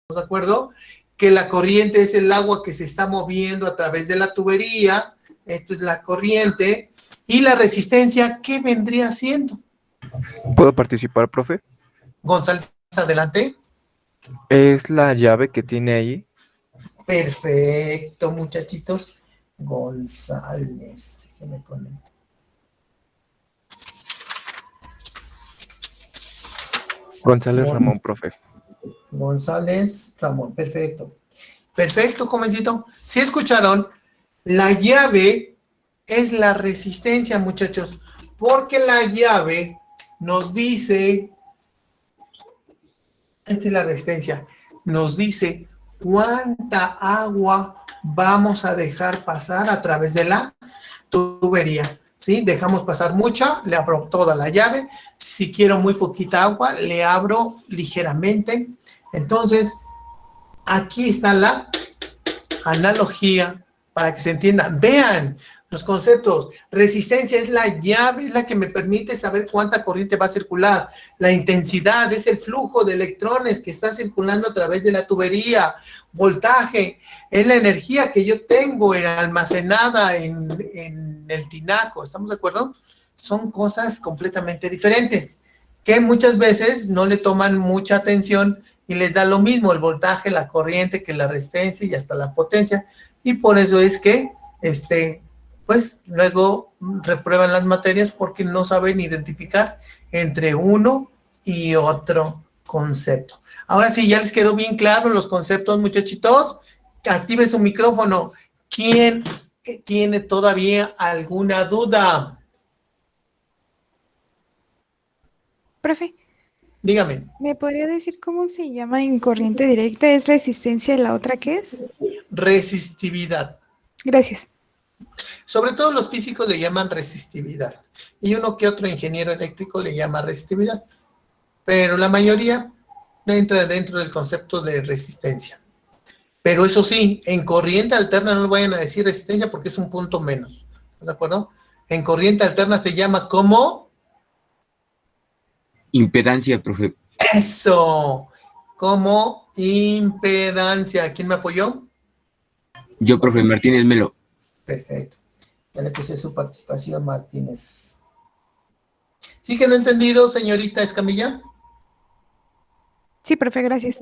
¿De acuerdo? Que la corriente es el agua que se está moviendo a través de la tubería. Esto es la corriente. Y la resistencia, ¿qué vendría siendo? ¿Puedo participar, profe? González, adelante. Es la llave que tiene ahí. Perfecto, muchachitos. González, déjenme poner. González Ramón, profe. González Ramón, perfecto. Perfecto, jovencito. Si escucharon, la llave es la resistencia, muchachos, porque la llave nos dice, esta es la resistencia, nos dice cuánta agua vamos a dejar pasar a través de la tubería. ¿Sí? Dejamos pasar mucha, le abro toda la llave. Si quiero muy poquita agua, le abro ligeramente. Entonces, aquí está la analogía para que se entiendan. Vean los conceptos. Resistencia es la llave, es la que me permite saber cuánta corriente va a circular. La intensidad es el flujo de electrones que está circulando a través de la tubería. Voltaje es la energía que yo tengo almacenada en el tinaco. ¿Estamos de acuerdo? Son cosas completamente diferentes que muchas veces no le toman mucha atención y les da lo mismo el voltaje, la corriente, que la resistencia y hasta la potencia. Y por eso es que, pues, luego reprueban las materias porque no saben identificar entre uno y otro concepto. Ahora sí, ya les quedó bien claro los conceptos, muchachitos. Active su micrófono. ¿Quién tiene todavía alguna duda? Profe, Dígame. ¿me podría decir cómo se llama en corriente directa? ¿Es resistencia y la otra qué es? Resistividad. Gracias. Sobre todo los físicos le llaman resistividad. Y uno que otro ingeniero eléctrico le llama resistividad. Pero la mayoría entra dentro del concepto de resistencia. Pero eso sí, en corriente alterna no le vayan a decir resistencia porque es un punto menos. ¿De acuerdo? En corriente alterna se llama como... Impedancia, profe. Eso, como impedancia. ¿Quién me apoyó? Yo, profe, Martínez Melo. Perfecto. Ya le puse su participación, Martínez. ¿Sí quedó entendido, señorita Escamilla? Sí, profe, gracias.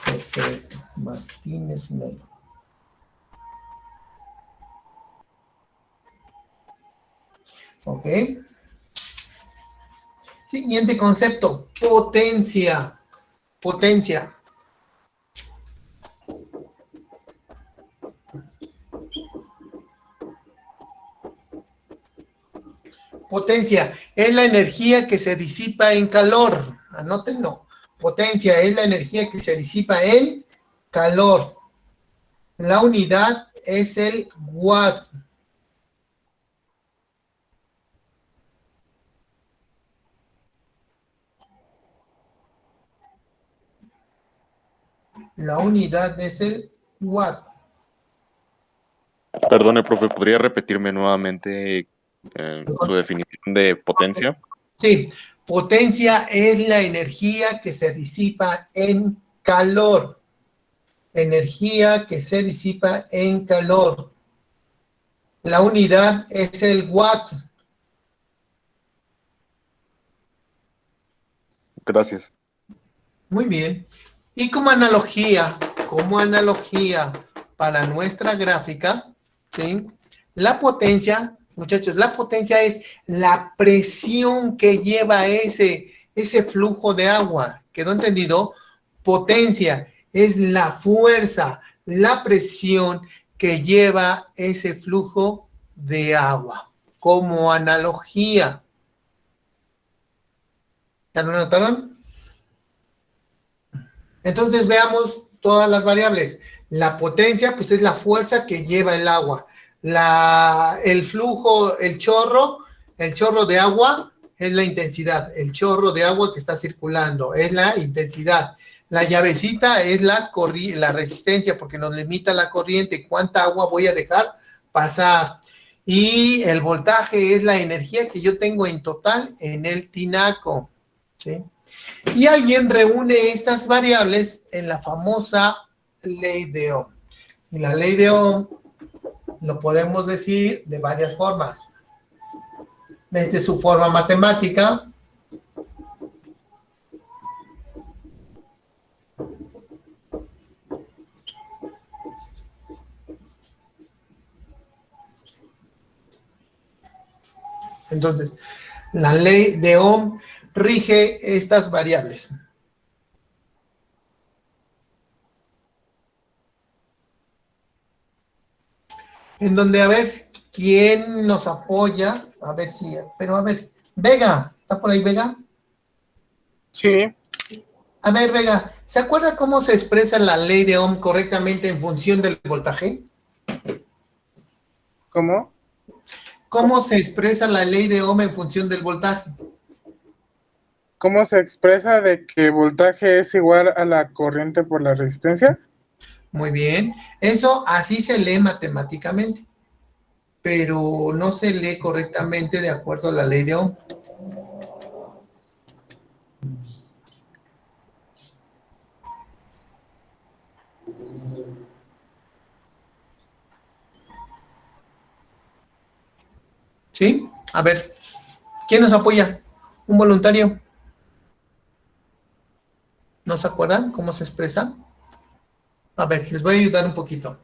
Perfecto. Martínez Melo. Ok. Siguiente concepto, potencia. Potencia. Potencia es la energía que se disipa en calor. Anótenlo. Potencia es la energía que se disipa en calor. La unidad es el watt. La unidad es el watt. Perdone, profe, ¿podría repetirme nuevamente su definición de potencia? Sí, potencia es la energía que se disipa en calor. Energía que se disipa en calor. La unidad es el watt. Gracias. Muy bien. Y como analogía para nuestra gráfica, ¿sí? La potencia, muchachos, la potencia es la presión que lleva ese flujo de agua. ¿Quedó entendido? Potencia es la fuerza, la presión que lleva ese flujo de agua. Como analogía. ¿Ya lo notaron? Entonces veamos todas las variables. La potencia, pues es la fuerza que lleva el agua. El flujo, el chorro de agua es la intensidad. El chorro de agua que está circulando es la intensidad. La llavecita es la resistencia porque nos limita la corriente. ¿Cuánta agua voy a dejar pasar? Y el voltaje es la energía que yo tengo en total en el tinaco. ¿Sí? Y alguien reúne estas variables en la famosa ley de Ohm. Y la ley de Ohm lo podemos decir de varias formas. Desde su forma matemática, entonces, la ley de Ohm rige estas variables. En donde, a ver, ¿quién nos apoya? A ver si, pero a ver, Vega, ¿está por ahí Vega? Sí. A ver, Vega, ¿se acuerda cómo se expresa la ley de Ohm correctamente en función del voltaje? ¿Cómo? ¿Cómo se expresa la ley de Ohm en función del voltaje? ¿Cómo se expresa de que voltaje es igual a la corriente por la resistencia? Muy bien. Eso así se lee matemáticamente, pero no se lee correctamente de acuerdo a la ley de Ohm. ¿Sí? A ver, ¿quién nos apoya? ¿Un voluntario? ¿No se acuerdan cómo se expresa? A ver, les voy a ayudar un poquito.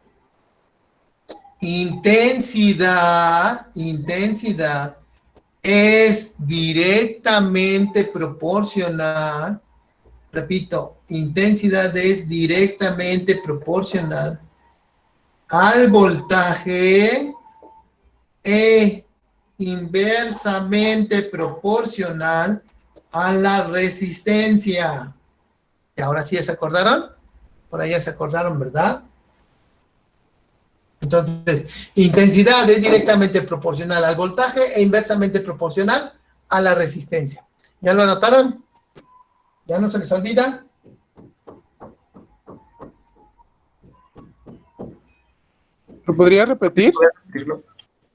Intensidad es directamente proporcional, repito, intensidad es directamente proporcional al voltaje e inversamente proporcional a la resistencia. Y ahora sí ya se acordaron, por ahí ya se acordaron, ¿verdad? Entonces, intensidad es directamente proporcional al voltaje e inversamente proporcional a la resistencia. ¿Ya lo anotaron? ¿Ya no se les olvida? ¿Lo podría repetir?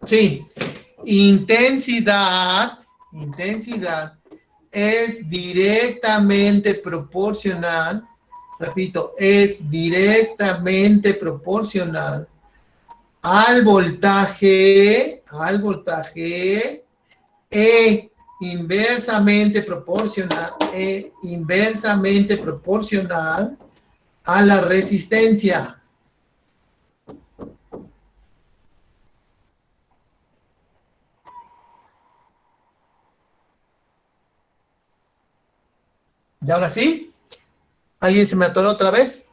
Sí. Intensidad es directamente proporcional, repito, es directamente proporcional al voltaje e inversamente proporcional a la resistencia. ¿Y ahora sí? ¿Alguien se me atoró otra vez?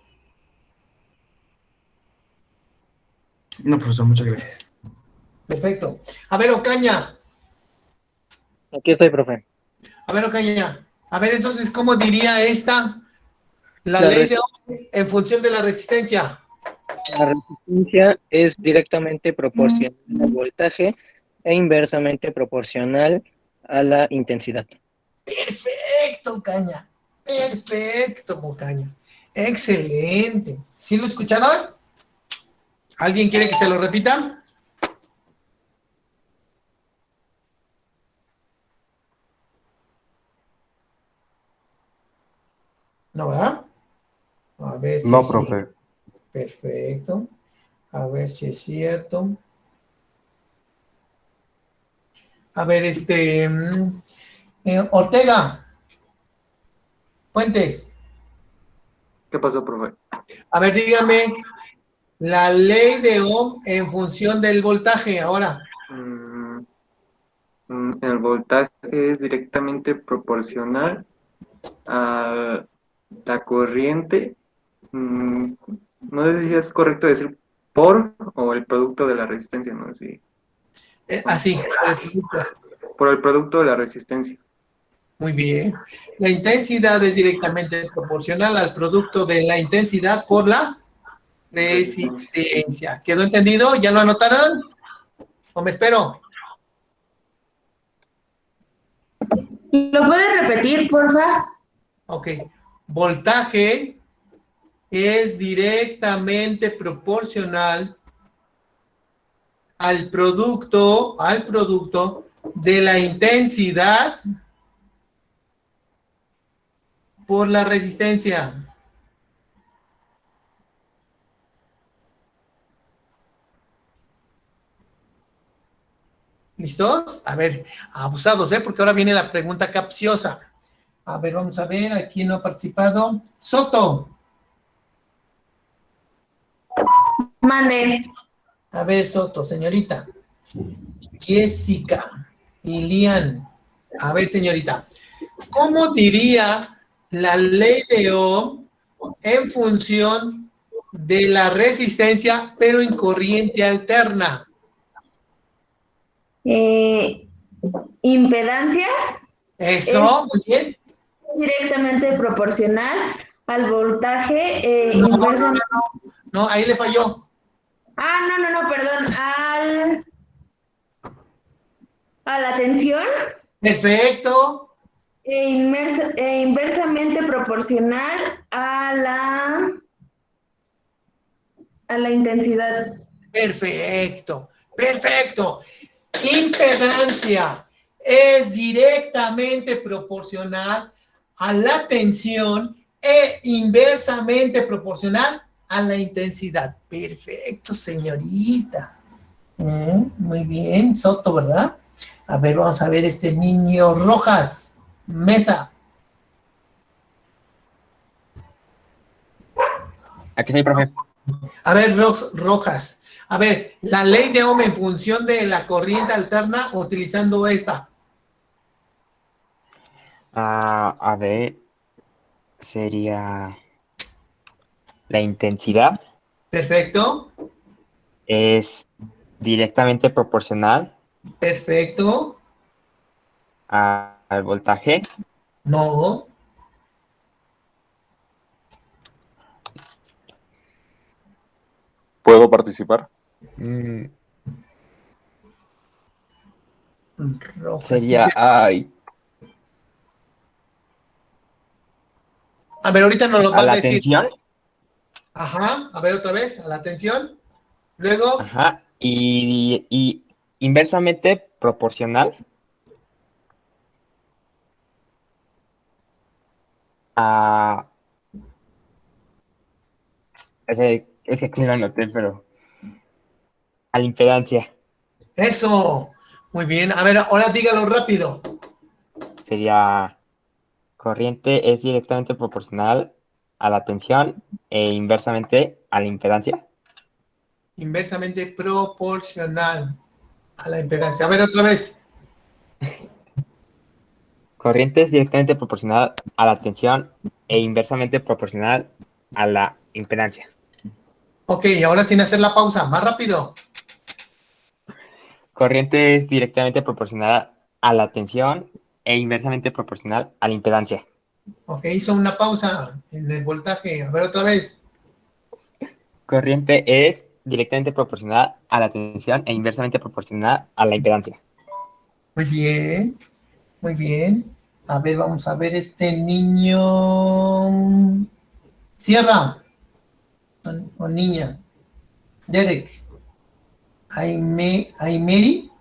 No, profesor, muchas gracias. Perfecto. A ver, Ocaña. Aquí estoy, profe. A ver, Ocaña. A ver, entonces, ¿cómo diría esta? La La ley de Ohm en función de la resistencia. La resistencia es directamente proporcional al voltaje e inversamente proporcional a la intensidad. Perfecto, Ocaña. Perfecto, Ocaña. Excelente. ¿Sí lo escucharon? ¿Alguien quiere que se lo repita? ¿No, verdad? A ver si No, es profe. cierto. Perfecto. A ver si es cierto. A ver, Ortega. Fuentes. ¿Qué pasó, profe? A ver, dígame la ley de Ohm en función del voltaje ahora. El voltaje es directamente proporcional a la corriente. No sé si es correcto decir por o el producto de la resistencia, no sé si. Así. Por el producto de la resistencia. Muy bien. La intensidad es directamente proporcional al producto de la intensidad por la resistencia. ¿Quedó entendido? ¿Ya lo anotaron? ¿O me espero? ¿Lo puedes repetir, porfa? Ok. Voltaje es directamente proporcional al producto de la intensidad por la resistencia. ¿Listos? A ver, abusados, porque ahora viene la pregunta capciosa. A ver, vamos a ver, ¿aquí no ha participado? Soto. Mande. A ver, Soto, señorita. Jessica y Lian. A ver, señorita. ¿Cómo diría la ley de Ohm en función de la resistencia, pero en corriente alterna? Impedancia Eso, muy bien. directamente proporcional al voltaje No, inversamente. No, ahí le falló. No, perdón. A la tensión. Perfecto. Inversamente proporcional a la intensidad. Perfecto, perfecto. Impedancia es directamente proporcional a la tensión e inversamente proporcional a la intensidad. Perfecto, señorita. Muy bien, Soto, ¿verdad? A ver, vamos a ver este niño Rojas. Mesa. Aquí estoy, profe. A ver, Rojas. A ver, la ley de Ohm en función de la corriente alterna utilizando esta. A ver, sería la intensidad Perfecto. es directamente proporcional Perfecto. al voltaje. No. ¿Puedo participar? Rojas. Sería, A ver, ahorita nos lo a va a la decir. tensión. Ajá, a ver otra vez, a la tensión. Luego. Ajá, y inversamente proporcional a... Es que aquí lo anoté, pero... a la impedancia. Eso. Muy bien. A ver, ahora dígalo rápido. Sería... corriente es directamente proporcional a la tensión e inversamente a la impedancia. Inversamente proporcional a la impedancia. A ver, otra vez. Corriente es directamente proporcional a la tensión e inversamente proporcional a la impedancia. Ok, ahora sin hacer la pausa. Más rápido. Corriente es directamente proporcional a la tensión e inversamente proporcional a la impedancia. Ok, hizo una pausa en el voltaje. A ver, otra vez. Corriente es directamente proporcional a la tensión e inversamente proporcional a la impedancia. Muy bien. Muy bien. A ver, vamos a ver este niño. Sierra. O niña. Derek. Aimeri.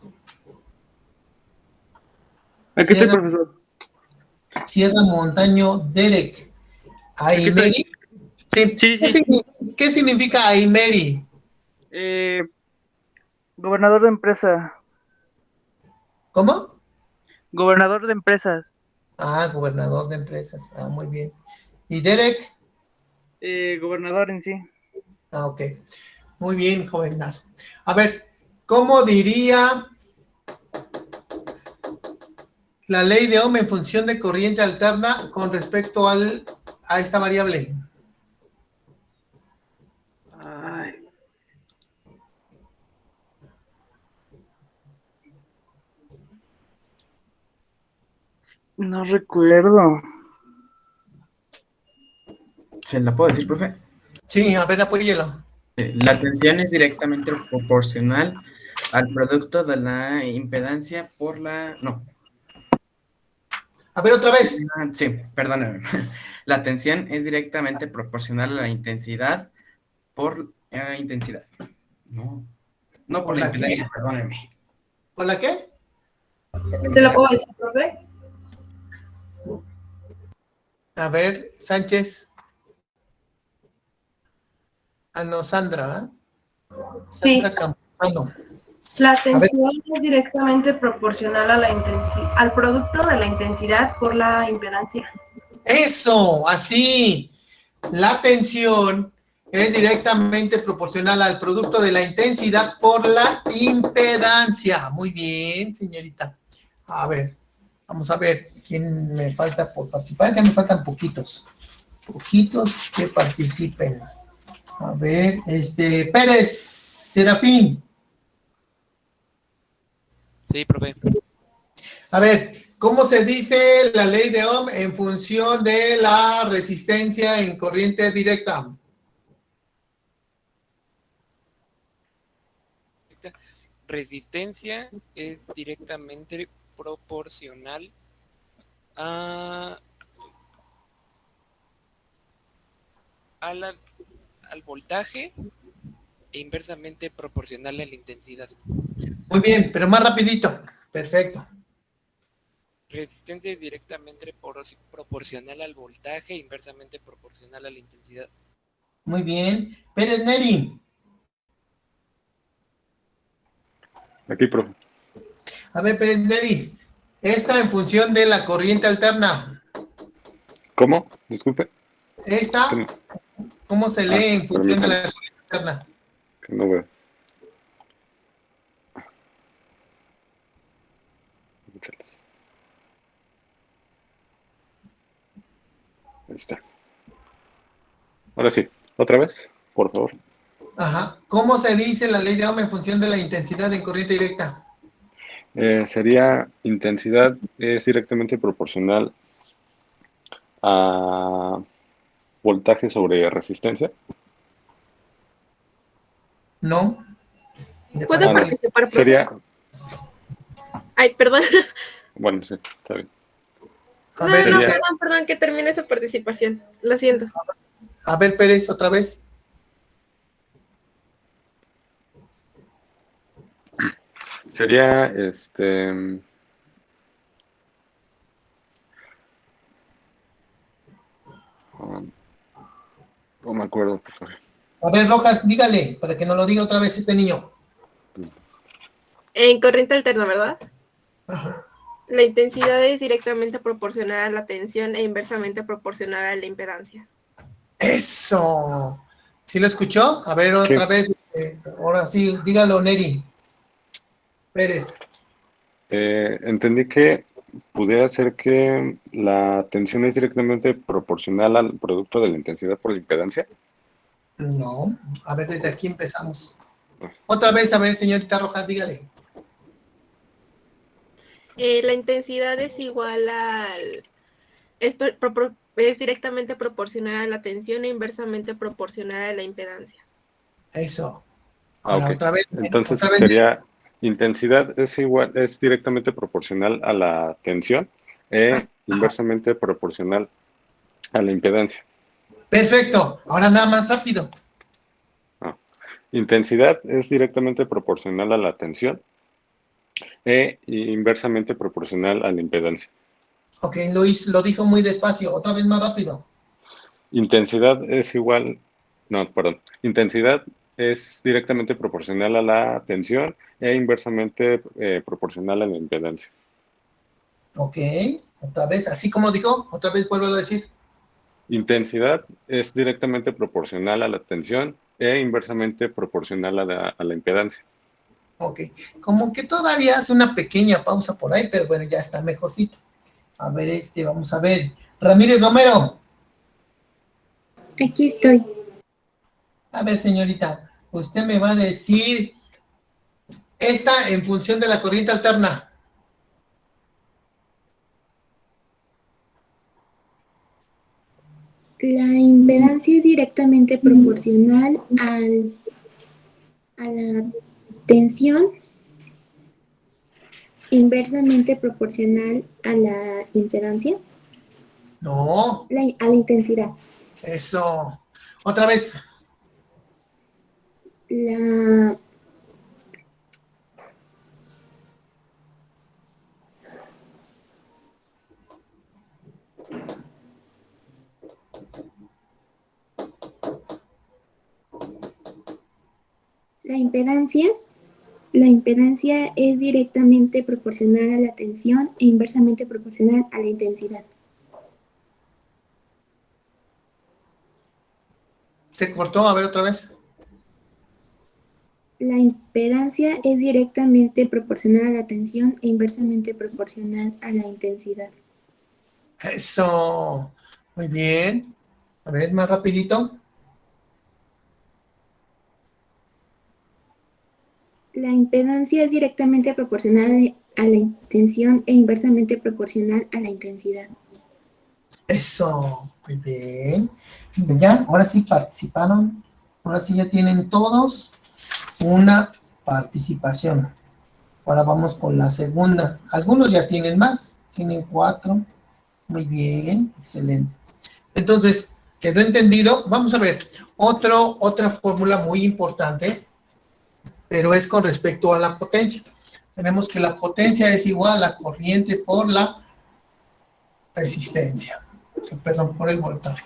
Aquí estoy, profesor. Sierra Montaño Derek. Aimeri. Sí. ¿Qué significa Aimeri? Gobernador de empresa. ¿Cómo? Gobernador de empresas. Ah, gobernador de empresas. Ah, muy bien. ¿Y Derek? Gobernador en sí. Ah, ok. Muy bien, jovenazo. A ver, ¿cómo diría la ley de Ohm en función de corriente alterna con respecto a esta variable? Ay. No recuerdo. ¿Se la puedo decir, profe? Sí, a ver, apóyelo. La tensión es directamente proporcional al producto de la impedancia por la... No. A ver, otra vez. Sí, perdóneme. La tensión es directamente proporcional a la intensidad por intensidad. No. No por la impedancia, perdóneme. ¿Por la qué? ¿Te lo puedo decir, profe? A ver, Sánchez. Ah, no, Sandra, ¿eh? Sí. Sandra Campuzano. La tensión es directamente proporcional a al producto de la intensidad por la impedancia. Eso, así. La tensión es directamente proporcional al producto de la intensidad por la impedancia. Muy bien, señorita. A ver, vamos a ver quién me falta por participar. Ya me faltan poquitos que participen. A ver, Pérez, Serafín. Sí, profe. A ver, ¿cómo se dice la ley de Ohm en función de la resistencia en corriente directa? Resistencia es directamente proporcional a, al voltaje e inversamente proporcional a la intensidad. Muy bien, pero más rapidito. Perfecto. Resistencia es directamente proporcional al voltaje e inversamente proporcional a la intensidad. Muy bien. Pérez Neri. Aquí, profe. A ver, Pérez Neri. Esta en función de la corriente alterna. ¿Cómo? Disculpe. Esta, ¿cómo se lee en función de la corriente alterna? Que no veo. Ahí está. Ahora sí, otra vez, por favor. Ajá. ¿Cómo se dice la ley de Ohm en función de la intensidad en corriente directa? Sería intensidad es directamente proporcional a voltaje sobre resistencia. No. ¿Puedo participar, profe? Sería, Ay, perdón. bueno, sí, está bien. A ver, Perdón, que termine su participación. Lo siento. A ver, Pérez, otra vez. Sería, no me acuerdo, por favor. A ver, Rojas, dígale, para que nos lo diga otra vez este niño. En corriente alterna, ¿verdad? La intensidad es directamente proporcional a la tensión e inversamente proporcional a la impedancia. ¡Eso! ¿Sí lo escuchó? A ver, otra vez. Ahora sí, dígalo, Neri. Pérez. Entendí que pudiera ser que la tensión es directamente proporcional al producto de la intensidad por la impedancia. No. A ver, desde aquí empezamos. Otra vez, a ver, señorita Rojas, dígale. La intensidad es igual al... Es directamente proporcional a la tensión e inversamente proporcional a la impedancia. Eso. Ahora, Ok. otra vez. Entonces otra vez. sería intensidad es directamente proporcional a la tensión e inversamente proporcional a la impedancia. Perfecto. Ahora nada más rápido. Intensidad es directamente proporcional a la tensión e inversamente proporcional a la impedancia. Ok, lo dijo muy despacio. Otra vez más rápido. Intensidad es igual, no, perdón. Intensidad es directamente proporcional a la tensión e inversamente proporcional a la impedancia. Ok, otra vez, así como dijo, otra vez vuelvo a decir. Intensidad es directamente proporcional a la tensión e inversamente proporcional a la impedancia. Ok, como que todavía hace una pequeña pausa por ahí, pero bueno, ya está mejorcito. A ver, vamos a ver. Ramírez Romero. Aquí estoy. A ver, señorita, usted me va a decir esta en función de la corriente alterna. La impedancia es directamente proporcional a la tensión, inversamente proporcional a la impedancia. No. A la intensidad. Eso. Otra vez. La impedancia La impedancia es directamente proporcional a la tensión e inversamente proporcional a la intensidad. Se cortó, a ver otra vez. La impedancia es directamente proporcional a la tensión e inversamente proporcional a la intensidad. Eso. Muy bien. A ver, más rapidito. La impedancia es directamente proporcional a la tensión e inversamente proporcional a la intensidad. Eso. Muy bien. Ya, ahora sí participaron. Ahora sí ya tienen todos una participación. Ahora vamos con la segunda. Algunos ya tienen más. Tienen 4. Muy bien. Excelente. Entonces, ¿quedó entendido? Vamos a ver. Otra fórmula muy importante, pero es con respecto a la potencia. Tenemos que la potencia es igual a la corriente por la resistencia. Perdón, por el voltaje.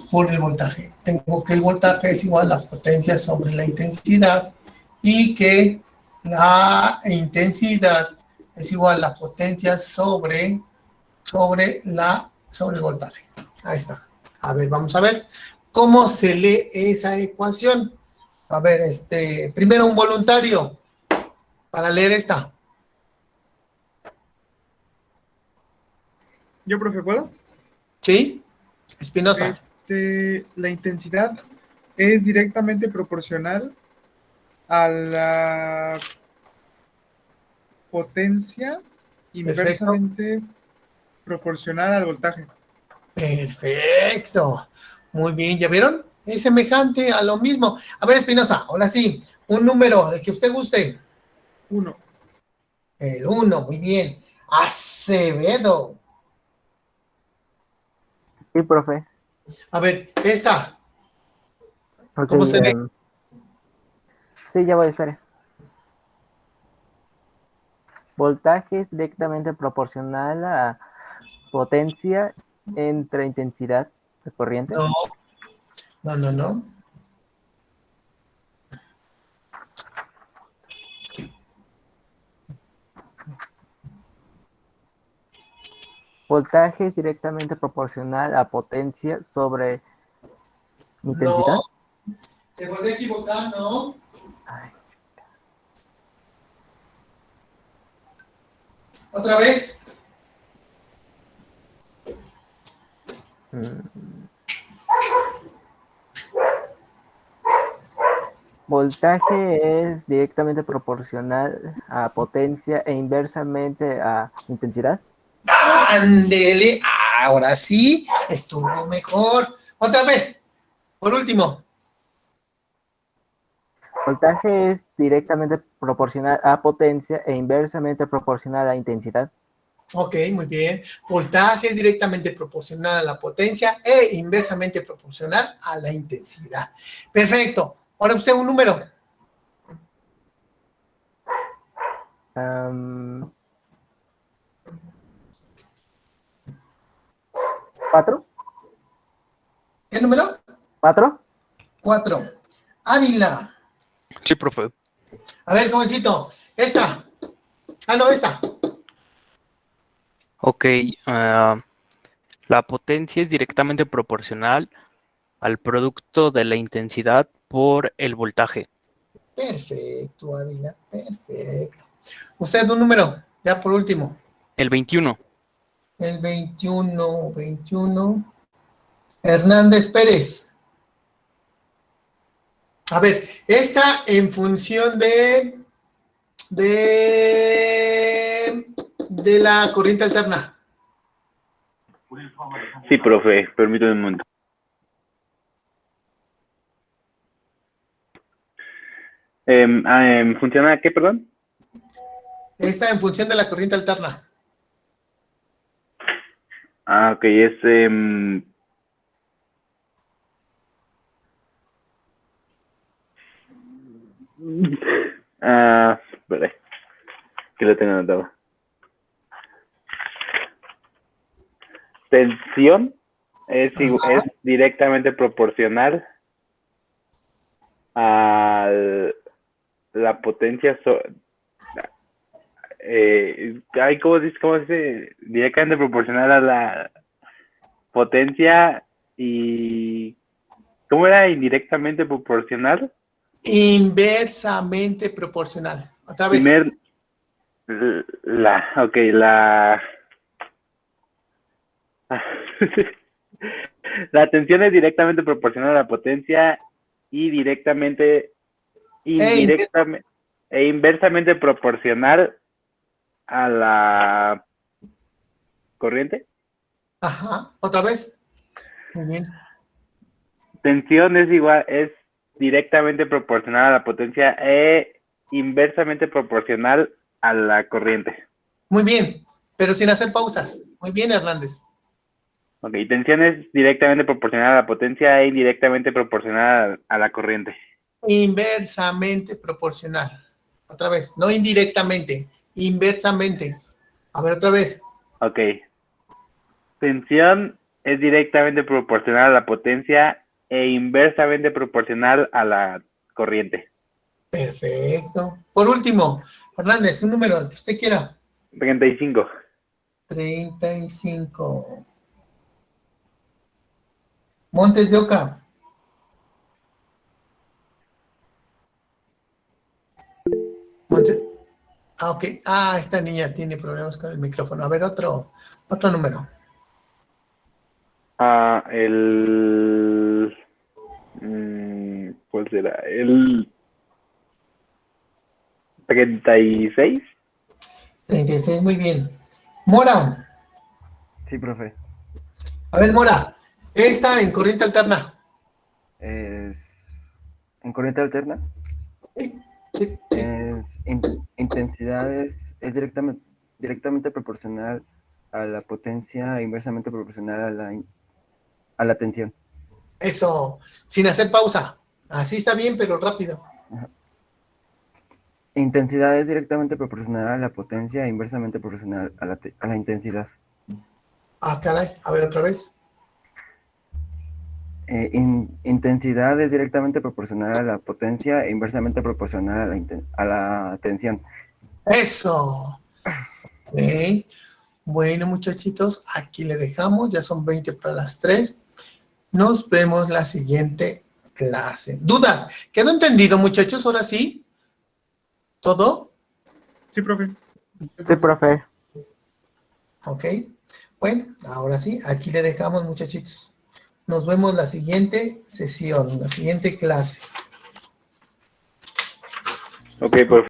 Por el voltaje. Tengo que el voltaje es igual a la potencia sobre la intensidad y que la intensidad es igual a la potencia sobre el voltaje. Ahí está. A ver, vamos a ver cómo se lee esa ecuación. A ver, primero un voluntario para leer esta. Yo, profe, ¿puedo? ¿Sí? Espinosa. La intensidad es directamente proporcional a la potencia inversamente proporcional al voltaje. Perfecto. Muy bien, ¿ya vieron? Es semejante a lo mismo. A ver, Espinosa, ahora sí, un número del que usted guste. 1. El 1, muy bien. Acevedo. Sí, profe. A ver, esta. Ok, ¿Cómo se lee? sí, ya voy, espere. Voltaje es directamente proporcional a potencia entre intensidad de corriente. No. Voltaje es directamente proporcional a potencia sobre intensidad. No. Se volvió a equivocar, ¿no? ¿Otra vez? Voltaje es directamente proporcional a potencia e inversamente a intensidad. Ándele, ahora sí, estuvo mejor. Otra vez, por último. Voltaje es directamente proporcional a potencia e inversamente proporcional a intensidad. Ok, muy bien. Voltaje es directamente proporcional a la potencia e inversamente proporcional a la intensidad. Perfecto. Ahora usted un número. ¿4? ¿Qué número? 4. 4. Ávila. Sí, profe. A ver, jovencito. Esta. No, esta. Ok. La potencia es directamente proporcional al producto de la intensidad por el voltaje. Perfecto, Ávila. Perfecto. Usted un número. Ya por último. El 21. El 21. Hernández Pérez. A ver, esta en función de la corriente alterna. Sí, profe, permítame un momento. ¿Funciona qué, perdón? Esta en función de la corriente alterna. Ok, es... espera, que lo tengo anotado. Tensión es directamente proporcional al la potencia ¿cómo dice? Directamente proporcional a la potencia y ¿cómo era? Indirectamente proporcional. Inversamente proporcional. Otra vez. La tensión es directamente proporcional a la potencia y inversamente proporcional a la corriente. Ajá, otra vez. Muy bien. Tensión es directamente proporcional a la potencia e inversamente proporcional a la corriente. Muy bien, pero sin hacer pausas. Muy bien, Hernández. Ok, tensión es directamente proporcional a la potencia e indirectamente proporcional a la corriente. Inversamente proporcional. Otra vez, no indirectamente, inversamente. A ver, otra vez. Ok. Tensión es directamente proporcional a la potencia e inversamente proporcional a la corriente. Perfecto. Por último, Hernández, un número, el que usted quiera. 35. 35. Montes de Oca. Ok. Esta niña tiene problemas con el micrófono. A ver, otro número. ¿Cuál será? El 36. 36, muy bien. Mora. Sí, profe. A ver, Mora. Esta en corriente alterna. ¿En corriente alterna? Sí. Intensidad es directamente proporcional a la potencia e inversamente proporcional a la tensión. Eso, sin hacer pausa. Así está bien, pero rápido. Ajá. Intensidad es directamente proporcional a la potencia e inversamente proporcional a la intensidad. Caray, a ver otra vez. Intensidad es directamente proporcional a la potencia e inversamente proporcional a la tensión. Eso. Okay. Bueno, muchachitos, aquí le dejamos. Ya son 20 para las 3. Nos vemos la siguiente clase. ¿Dudas? ¿Quedó entendido, muchachos? ¿Ahora sí? ¿Todo? Sí, profe. Sí, profe. Ok. Bueno, ahora sí, aquí le dejamos, muchachitos. Nos vemos la siguiente sesión, la siguiente clase. Ok, por